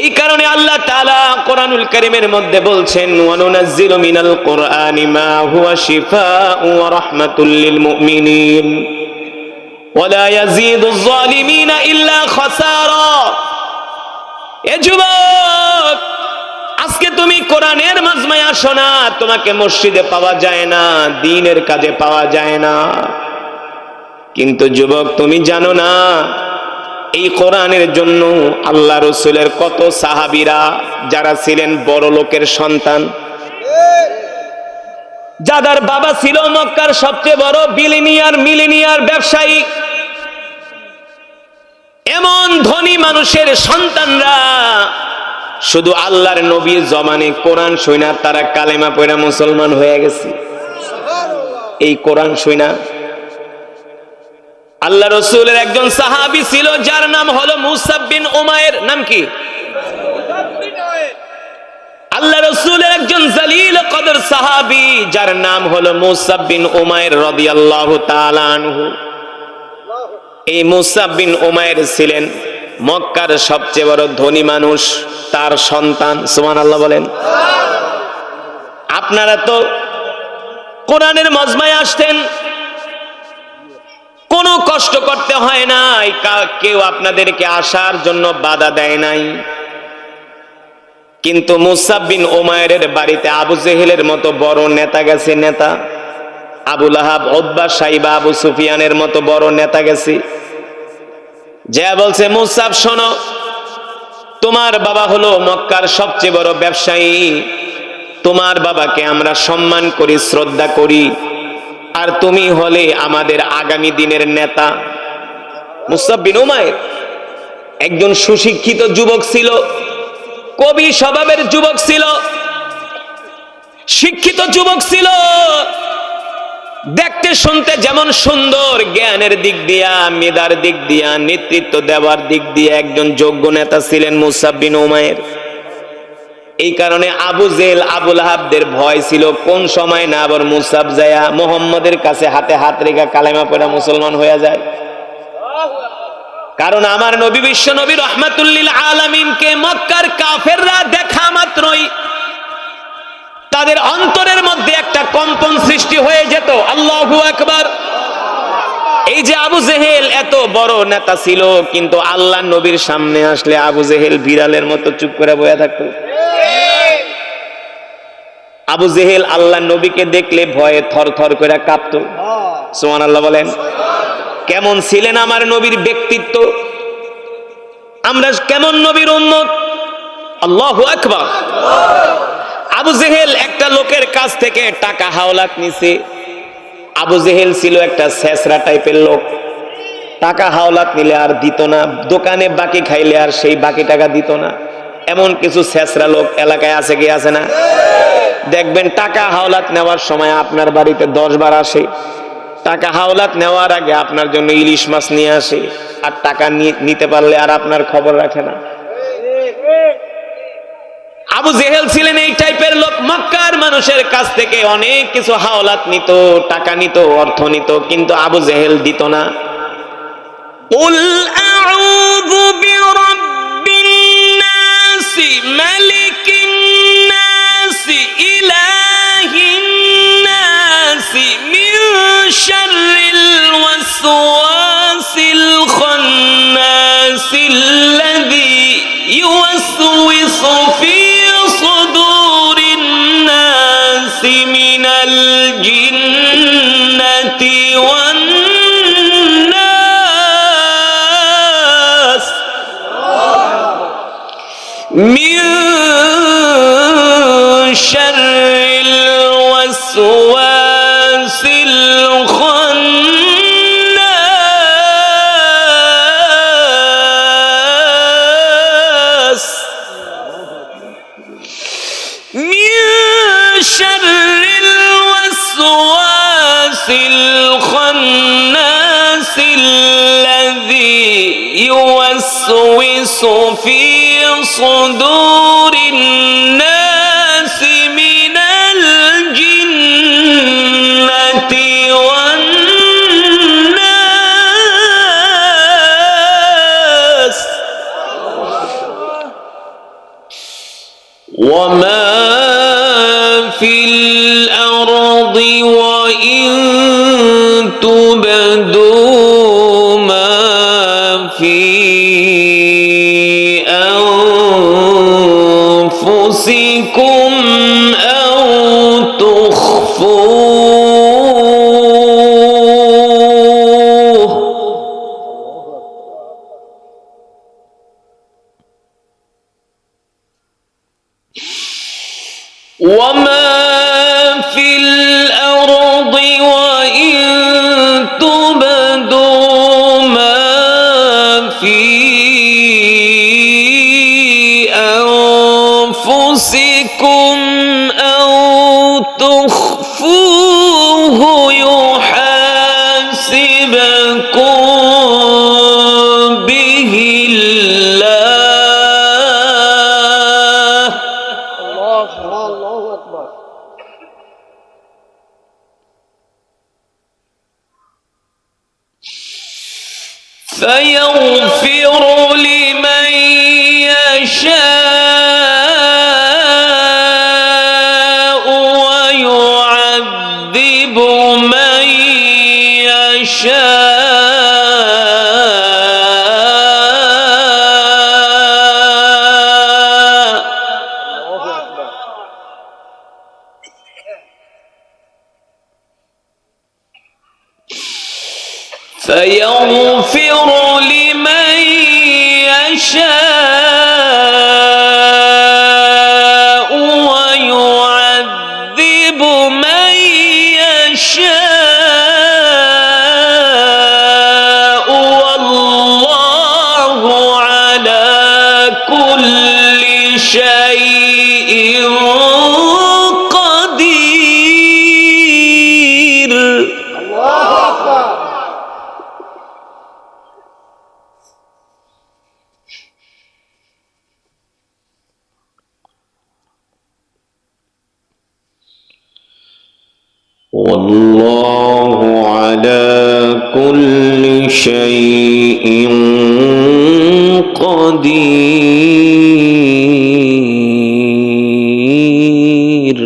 [SPEAKER 1] এই কারণে আল্লাহ তাআলা কোরআনুল কারীমের মধ্যে বলছেন, ওয়া নুনাজ্জিলু মিনাল কুরআনি মা হুয়া শিফাa'un ওয়া রাহমাতুল লিল মুমিনিন ওয়া লা ইয়াজিদুয যালিমিনা ইল্লা খাসারা। এ যুবক, আজকে তুমি কোরআনের মাজমায় আসো না, তোমাকে মসজিদে পাওয়া যায় না, দ্বীনের কাজে পাওয়া যায় না। কিন্তু যুবক, তুমি জানো না এই কোরআনের জন্য আল্লাহ রাসূলের কত সাহাবীরা যারা ছিলেন বড় লোকের সন্তান, যাদের বাবা ছিল মক্কার সবচেয়ে বড় মিলিনিয়ার ব্যবসায়ী, এমন ধনী মানুষের সন্তানরা শুধু আল্লাহর নবীর জমানে কোরআন শুনা তারা কালেমা পড়া মুসলমান হয়ে গেছে। এই কোরআন শুনা আল্লাহ রাসূলের একজন সাহাবী ছিল যার নাম হলো মুসাব বিন উমাইর। নাম কি? আল্লাহ রাসূলের একজন জালিল কদর সাহাবী যার নাম হলো মুসাব বিন উমাইর রাদিয়াল্লাহু তাআলা আনহু। এই মুসাব বিন উমাইর ছিলেন মক্কার সবচেয়ে বড় ধনী মানুষ, তার সন্তান। সুবহানাল্লাহ বলেন। আপনারা তো কোরআনের মজমায় আসতেন, কোনো কষ্ট করতে হয় নাই, কেউ আপনাদেরকে আসার জন্য বাধা দেয় নাই। কিন্তু মুসাব বিন উমাইরের বাড়িতে আবু জেহেলের মতো বড় নেতা গেছে, নেতা আবু লাহাব, উতবা, সাইবা, আবু সুফিয়ানের মতো বড় নেতা গেছে, যে বলছে, মুসাব শোনো, তোমার বাবা হলো মক্কার সবচেয়ে বড় ব্যবসায়ী, তোমার বাবাকে আমরা সম্মান করি, শ্রদ্ধা করি, আর তুমি হলে আমাদের আগামী দিনের নেতা। মুসাব বিন উমাইর একজন সুশিক্ষিত যুবক ছিল, কবি স্বভাবের যুবক ছিল, শিক্ষিত যুবক ছিল, দেখতে শুনতে যেমন সুন্দর, জ্ঞানের দিক দিয়া, মেধার দিক দিয়া, নেতৃত্ব দেওয়ার দিক দিয়ে একজন যোগ্য নেতা ছিলেন মুসাব বিন উমাইর। এই কারণে আবু জেহেল, আবু লাহাবদের ভয় ছিল কোন সময় না আবার মুসাব যায়া মুহাম্মদের কাছে হাতে হাত রেখা কালেমা পড়া মুসলমান হয়ে যায়। কারণ আমার নবী, বিশ্ব নবী রাহমাতুল লিল আলামিনকে মক্কার কাফেররা দেখা মাত্রই তাদের অন্তরের মধ্যে একটা কম্পন সৃষ্টি হয়ে যেত। আল্লাহু আকবার। এই যে আবু জেহেল এত বড় নেতা ছিল, কিন্তু আল্লাহ নবীর সামনে আসলে আবু জেহেল বিড়ালের মতো চুপ করে বসে থাকতো। আবু জেহেল আল্লাহ নবীকে দেখলে ভয়ে থরথর করে কাঁপতো। সুবহানাল্লাহ বলেন। কেমন ছিলেন আমার নবীর ব্যক্তিত্ব, আমরা কেমন নবীর উম্মত। আল্লাহু আকবার। আবু জেহেল একটা লোকের কাছ থেকে টাকা হাওলাত নিছে। আবু জেহেল ছিল একটা ছেঁচড়া টাইপের লোক, টাকা হাওলাত নিলে আর দিত না, দোকানে বাকি খাইলে আর সেই বাকি টাকা দিত না। এমন কিছু ছেঁচড়া লোক এলাকায় আছে কি আছে না? দেখবেন টাকা হাওলাত নেওয়ার সময় আপনার বাড়িতে 10 বার আসে, টাকা হাওলাত নেওয়ার আগে আপনার জন্য ইলিশ মাছ নিয়ে আসে, আর টাকা নিতে পারলে আর আপনার খবর রাখে না। আবু জেহেল ছিলেন এই টাইপের লোক। মক্কার মানুষের কাছ থেকে অনেক কিছু হাওলাত নিত, টাকা নিত, অর্থ নিত, কিন্তু আবু জেহেল দিত না। কুল আউযু বিরাব্বিন নাস মালিকিন নাস ইলাহিন নাস মিন শাররিল ওয়াসওয়াসিল খান্নাসিল্লাযী ইউওয়াসওয়িসু ফি সুদুরিন নাস মিনাল জিন্নাতি ওয়ান নাস মিন শাররিল ওয়াসওয়াসিল খান্নাস মিন শাররিল ওয়াসওয়াসিল খান্নাসিল্লাযী ইউওয়াসওয়িসু ফি সুদুরিন নাস মিনাল জিন্নাতি ওয়ান নাস। وما في الأرض وإن تبدوا ما في أنفسكم أو تخفوه وما في الأرض وإن تبدوا ما في أنفسكم أو تخفوه يحاسبكم به الله. الله أكبر. فيغفر لمن يشاء ويعذب من يشاء فيغفر لمن يشاء ويعذب من يشاء والله على كل شيء قدير. الله أكبر. والله على كل شيء قدير.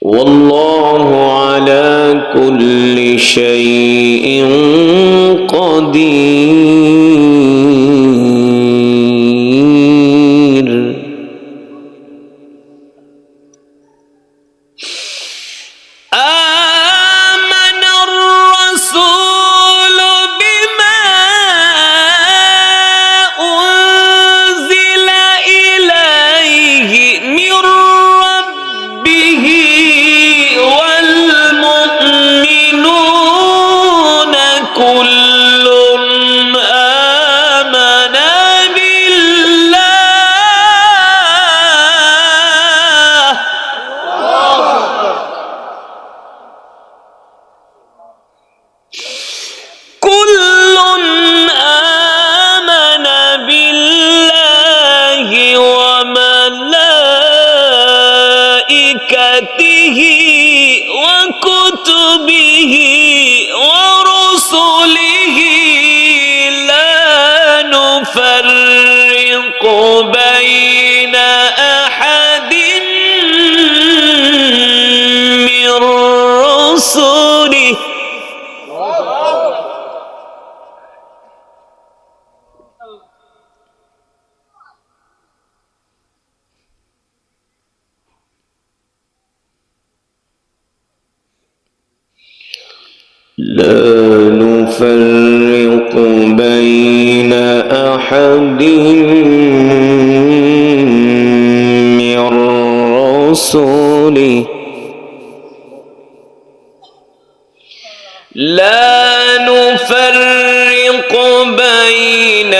[SPEAKER 1] والله على كل شيء قدير. آمن الرسول بما أنزل إليه من ربه والمؤمنون كل آمن بالله. كل آمن بالله وملائكته وكتبه ورسله لا نفرق بين أحد من رسله. لا نفرق بين أحد من رسله. لا نفرق بين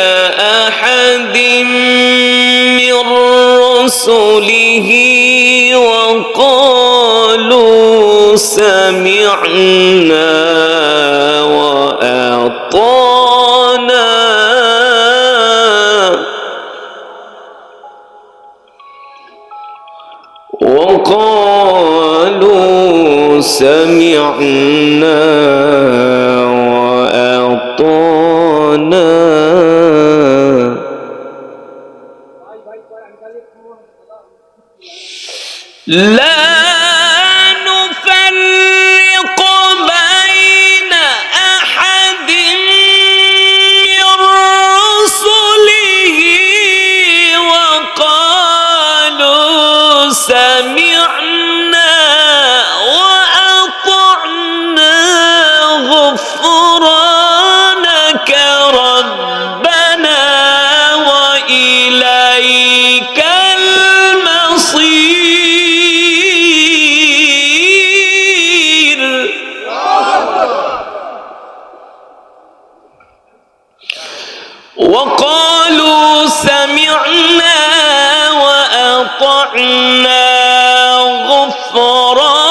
[SPEAKER 1] أحد من رسله وقالوا سمعنا وأطعنا. وقالوا سمعنا وأطعنا لا نفرق بين أحد من رسله وقالوا سمعنا وأطعنا غفرانك ربنا وإليك المصير. وقالوا سمعنا وأطعنا غفرانك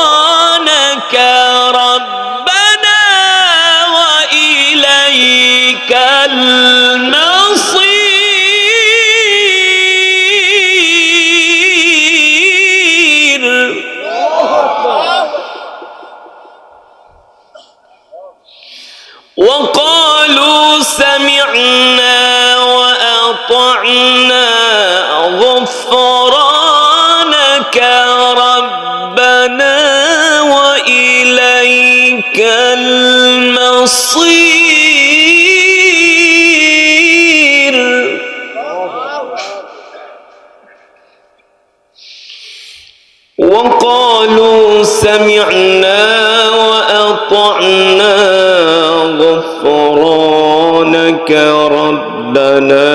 [SPEAKER 1] ربنا وإليك المصير. وقالوا سمعنا وأطعنا غفرانك ربنا وإليك المصير. وقالوا سمعنا وأطعنا غفرانك ربنا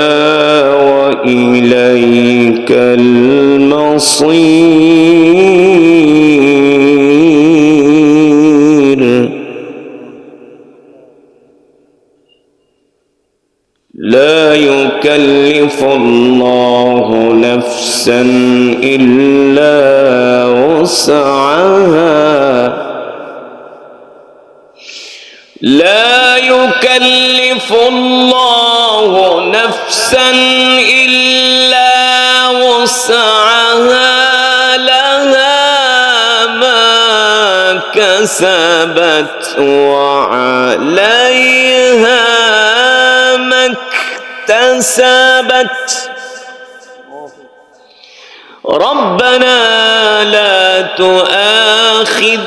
[SPEAKER 1] وإليك المصير. لا يكلف الله نفسا إلا وسعها. لا يكلف الله نفسا إلا وسعها لها ما كسبت وعليها ما اكتسبت. ربنا لا تؤاخذنا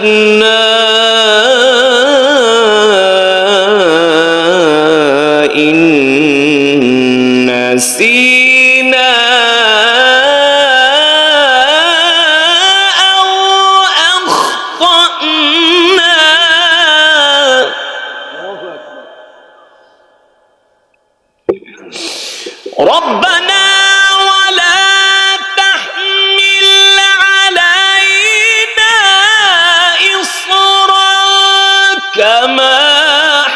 [SPEAKER 1] إن نسينا أو أخطأنا. ربنا ولا تحمل علينا إصرا كما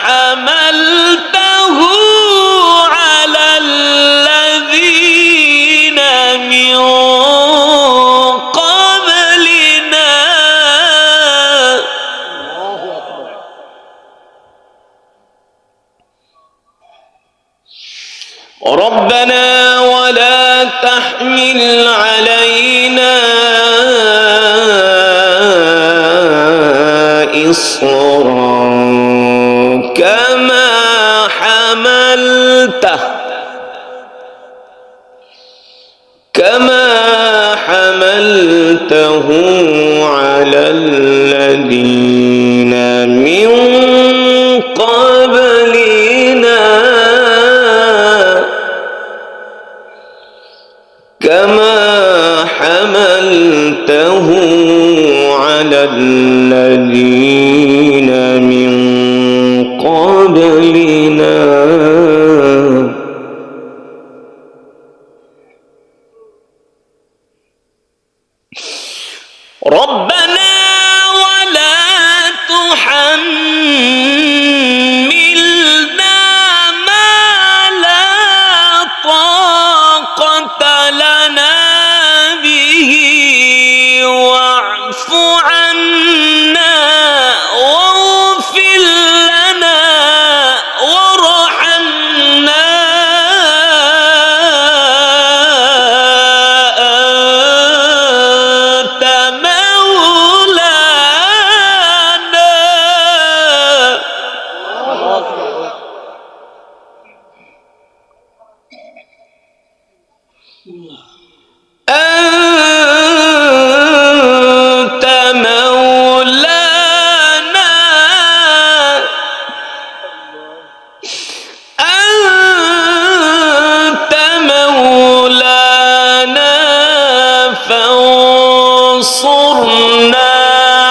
[SPEAKER 1] حملته على الذين من قبلنا. ربنا ولا تحمل علينا إصرا كما حملته على الذين من قبلنا. كما حملته على الذين من قبلنا. ربنا ولا تحملنا ما لا طاقة لنا به واعف عنا أنت مولانا أنت مولانا فانصرنا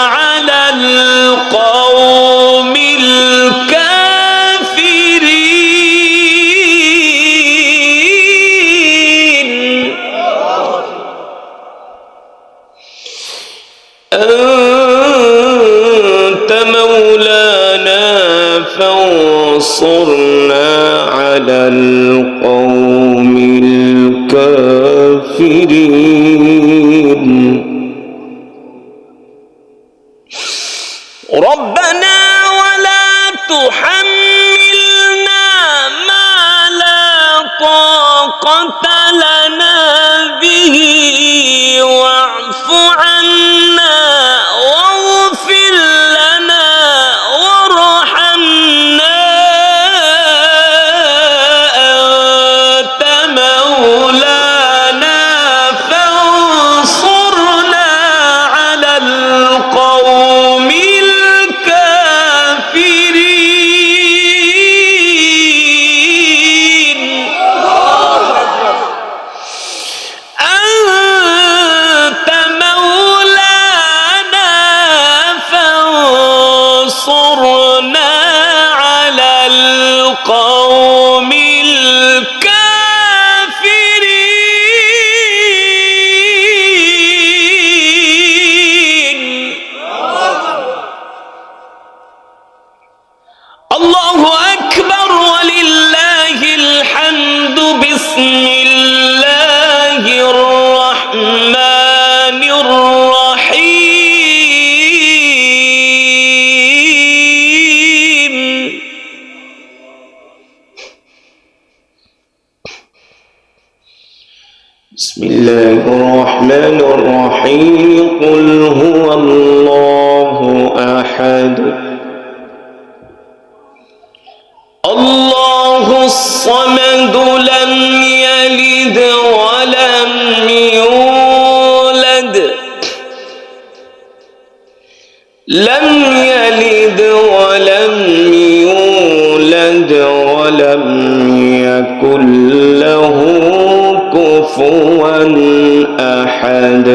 [SPEAKER 1] على القوم الكافرين أنت مولانا فانصرنا على القوم الكافرين ربنا ولا تحملنا ما لا طاقة لنا به واعف عنا واغفر لنا وارحمنا أنت مولانا فانصرنا على القوم الكافرين أنت مولانا فانصرنا على القوم الكافرين الله أكبر ولله الحمد بسم الله الرحمن الرحيم بسم الله الرحمن الرحيم قل هو الله أحد الله الصمد لم يلد ولم يولد لم يلد ولم يولد ولم يكن له كفوا أحد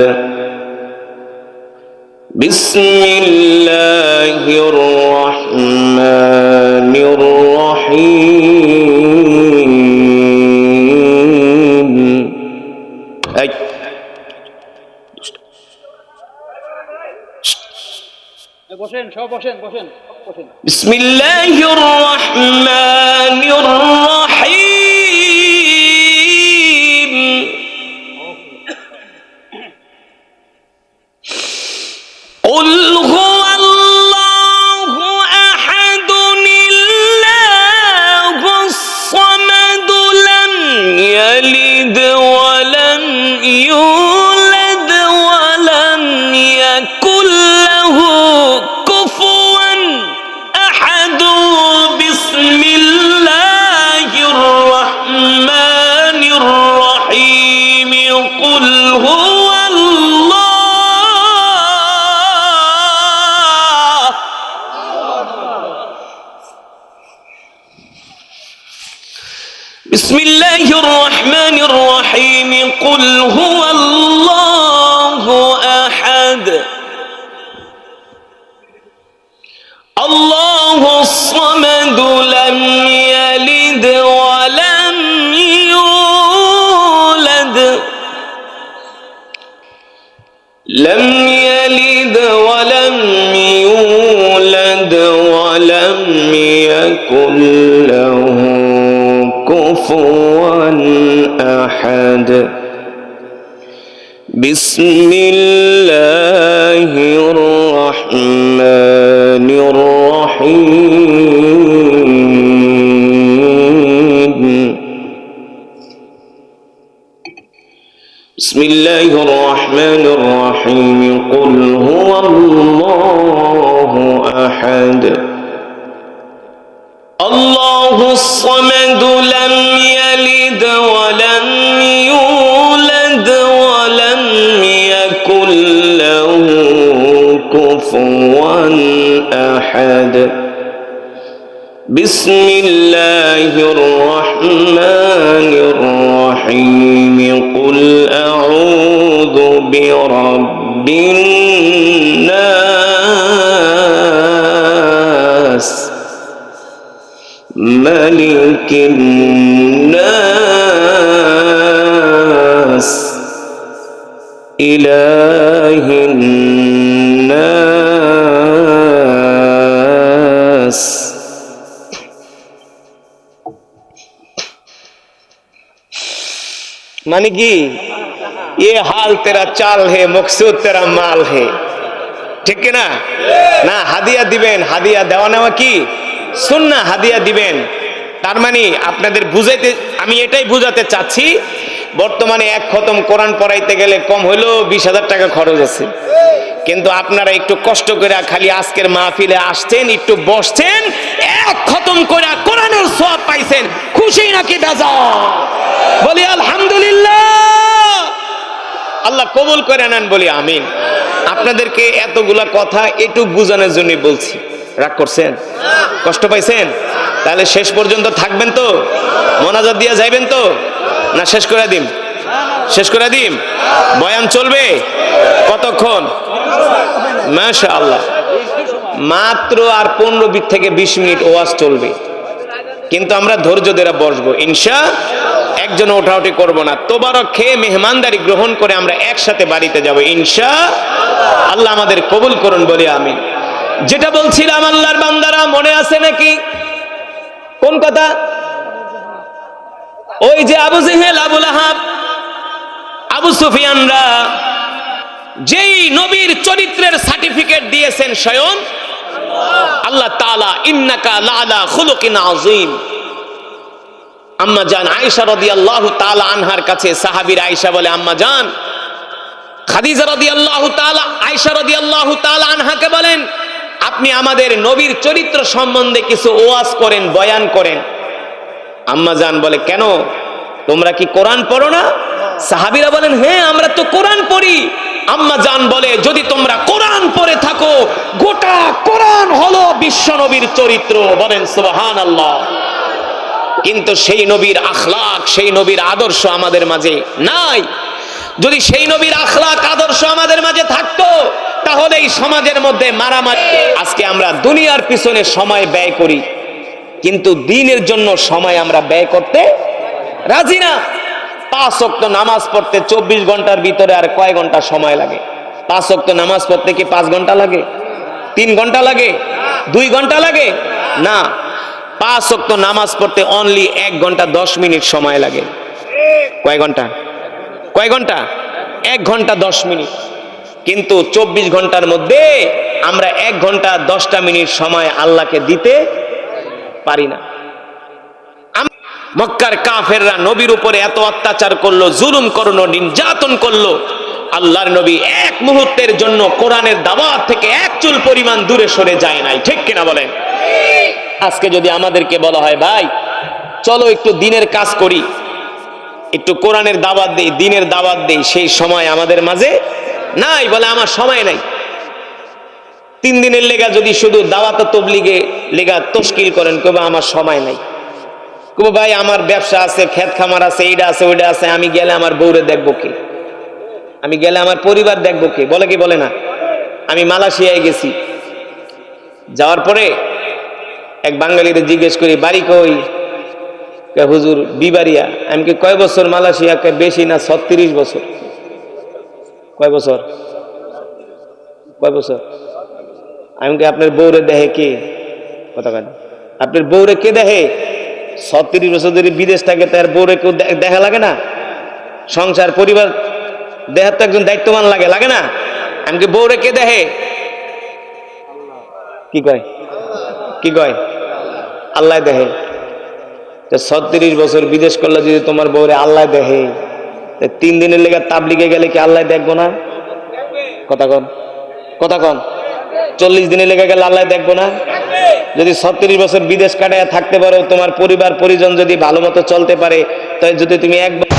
[SPEAKER 1] بسم الله الرحمن الرحيم أي بسم الله الرحمن الرحيم قل هو الله أحد الله الصمد لم يلد ولم يولد ولم يكن له كفوا أحد بسم الله الرحمن الرحيم قل هو بسم الله الرحمن الرحيم قل هو الله أحد الله الصمد لم يلد ولم يولد لم يلد ولم يولد ولم يكن له كفوا أحد بسم الله الرحمن الرحيم بسم الله الرحمن الرحيم قل هو الله أحد الله الصمد لم يلد ولم يولد বিসমিল্লাহির রহমানির রহিম কুল আউযু বিরাব্বিন নাস মালিকিন নাস ইলাহিন নাস। माने की ये हाल तेरा चाल है मकसूद तेरा माल है ठीक है ना ना হাদিয়া দিবেন হাদিয়া দেওয়া নেওয়া কি সুন্নাহ হাদিয়া দিবেন তার মানে আপনাদের বুঝাইতে আমি এটাই বুঝাতে চাচ্ছি বর্তমানে এক খতম কোরআন পড়াইতে গেলে কম হইলো 20,000 টাকা খরচ আছে কিন্তু আপনারা একটু কষ্ট করে খালি আজকের মাহফিলে আসছেন একটু বসছেন এক খতম করে কোরআনের সওয়াব পাইছেন খুশি নাকি বেজার বলি আলহামদুলিল্লাহ আল্লাহ কবুল করে নেন বলি আমিন। আপনাদেরকে এতগুলা কথা একটু বুঝানোর জন্য বলছি রাগ করছেন কষ্ট পাইছেন তাহলে শেষ পর্যন্ত থাকবেন তো মোনাজাত দিয়ে যাইবেন তো না শেষ করে দিম বয়ান চলবে কতক্ষণ মাশাআল্লাহ মাত্র আর 15 থেকে 20 মিনিট ওয়াজ চলবে কিন্তু আমরা ধৈর্য ধরে বসবো ইনশাআল্লাহ একজন ওঠাউঠি করব না তোবারক খেয়ে মেহমানদারি গ্রহণ করে আমরা একসাথে বাড়িতে যাব ইনশাআল্লাহ আল্লাহ আমাদের কবুল করুন বলি আমিন। যেটা বলছিলাম আল্লাহর বান্দারা মনে আছে নাকি কোন কথা ওই যে আবু জেহেল আবু লাহাব আবু সুফিয়ানরা যেই নবীর চরিত্রের সার্টিফিকেট দিয়েছেন স্বয়ং আল্লাহ তাআলা ইন্নাকা লাআলা খুলুকিন আযীম। আম্মা জান আয়েশা রাদিয়াল্লাহু তাআলা আনহার কাছে সাহাবীর আয়েশা বলে আম্মা জান খাদিজা রাদিয়াল্লাহু তাআলা আয়েশা রাদিয়াল্লাহু তাআলা আনহাকে বলেন আপনি আমাদের নবীর চরিত্র সম্বন্ধে কিছু ওয়াজ করেন বয়ান করেন। আম্মা জান বলে কেন তোমরা কি কোরআন পড়ো না সাহাবীরা বলেন হ্যাঁ আমরা তো কোরআন পড়ি। আম্মা জান বলে যদি তোমরা কোরআন পড়ে থাকো গোটা কোরআন হলো বিশ্ব নবীর চরিত্র বলেন সুবহানাল্লাহ কিন্তু সেই নবীর আখলাক সেই নবীর আদর্শ আমাদের মাঝে নাই। যদি সেই নবীর আখলাক আদর্শ আমাদের মাঝে থাকতো তাহলে এই সমাজের মধ্যে মারামারি আজকে আমরা দুনিয়ার পিছনে সময় ব্যয় করি কিন্তু দ্বীনের জন্য সময় আমরা ব্যয় করতে রাজি না। 5 ওয়াক্ত নামাজ পড়তে 24 ঘন্টার ভিতরে আর কয় ঘন্টা সময় লাগে 5 ওয়াক্ত নামাজ পড়তে কি 5 ঘন্টা লাগে 3 ঘন্টা লাগে 2 ঘন্টা লাগে না 5 ওয়াক্ত নামাজ পড়তে অনলি 1 ঘন্টা 10 মিনিট সময় লাগে। কয় ঘন্টা 1 ঘন্টা 10 মিনিট কিন্তু 24 ঘন্টার মধ্যে আমরা 1 ঘন্টা 10টা মিনিট সময় আল্লাহকে দিতে পারি না। মক্কার কাফেররা নবীর উপরে এত অত্যাচার করলো জুলুম করলো নির্যাতন করলো আল্লাহর নবী এক মুহূর্তের জন্য কোরআনের দাওয়াত থেকে এক চুল পরিমাণ দূরে সরে যায় নাই ঠিক কিনা বলেন। আজকে যদি আমাদেরকে বলা হয় ভাই চলো একটু দ্বীনের কাজ করি একটু কোরআনের দাওয়াত দেই দ্বীনের দাওয়াত দেই সেই সময় আমাদের মাঝে নাই বলে আমার সময় নাই। 3 দিনের লেগা যদি শুধু দাওয়াত তবলিগে লেগা তশকিল করেন কবে আমার সময় নাই কবে ভাই আমার ব্যবসা আছে ক্ষেত খামার আছে এইটা আছে ওইটা আছে আমি গেলে আমার বউরে দেখবো কে আমি গেলে আমার পরিবার দেখবো কে বলে কি বলে না। আমি মালয়েশিয়ায় গেছি যাওয়ার পরে এক বাঙালিরে জিজ্ঞেস করি বাড়ি কই হুজুর বিবাড়িয়া আমি কি কয় বছর মালয়েশিয়া বেশি না 36 বছর কয় বছর আমি কি আপনার বউরে দেখে কে কথা কেন আপনার বউরে কে দেখে 36 বছর ধরে বিদেশ থাকে তার বউরে কেউ দেখা লাগে না সংসার পরিবার দেখার তো একজন দায়িত্ববান লাগে না আমি কি বউরে কে দেখে কি কয় আল্লাহ দেখে 36 বছর বিদেশ করলে যদি তোমার বউরে আল্লাহ দেখে 3 দিনের লেগে তাবলিগে গেলে কি আল্লাহ দেখবো না কথা কন 40 দিনের লেগে গেলে আল্লাহ দেখবো না। যদি 36 বছর বিদেশ কাটায় থাকতে পারো তোমার পরিবার পরিজন যদি ভালো মতো চলতে পারে তাই যদি তুমি একবার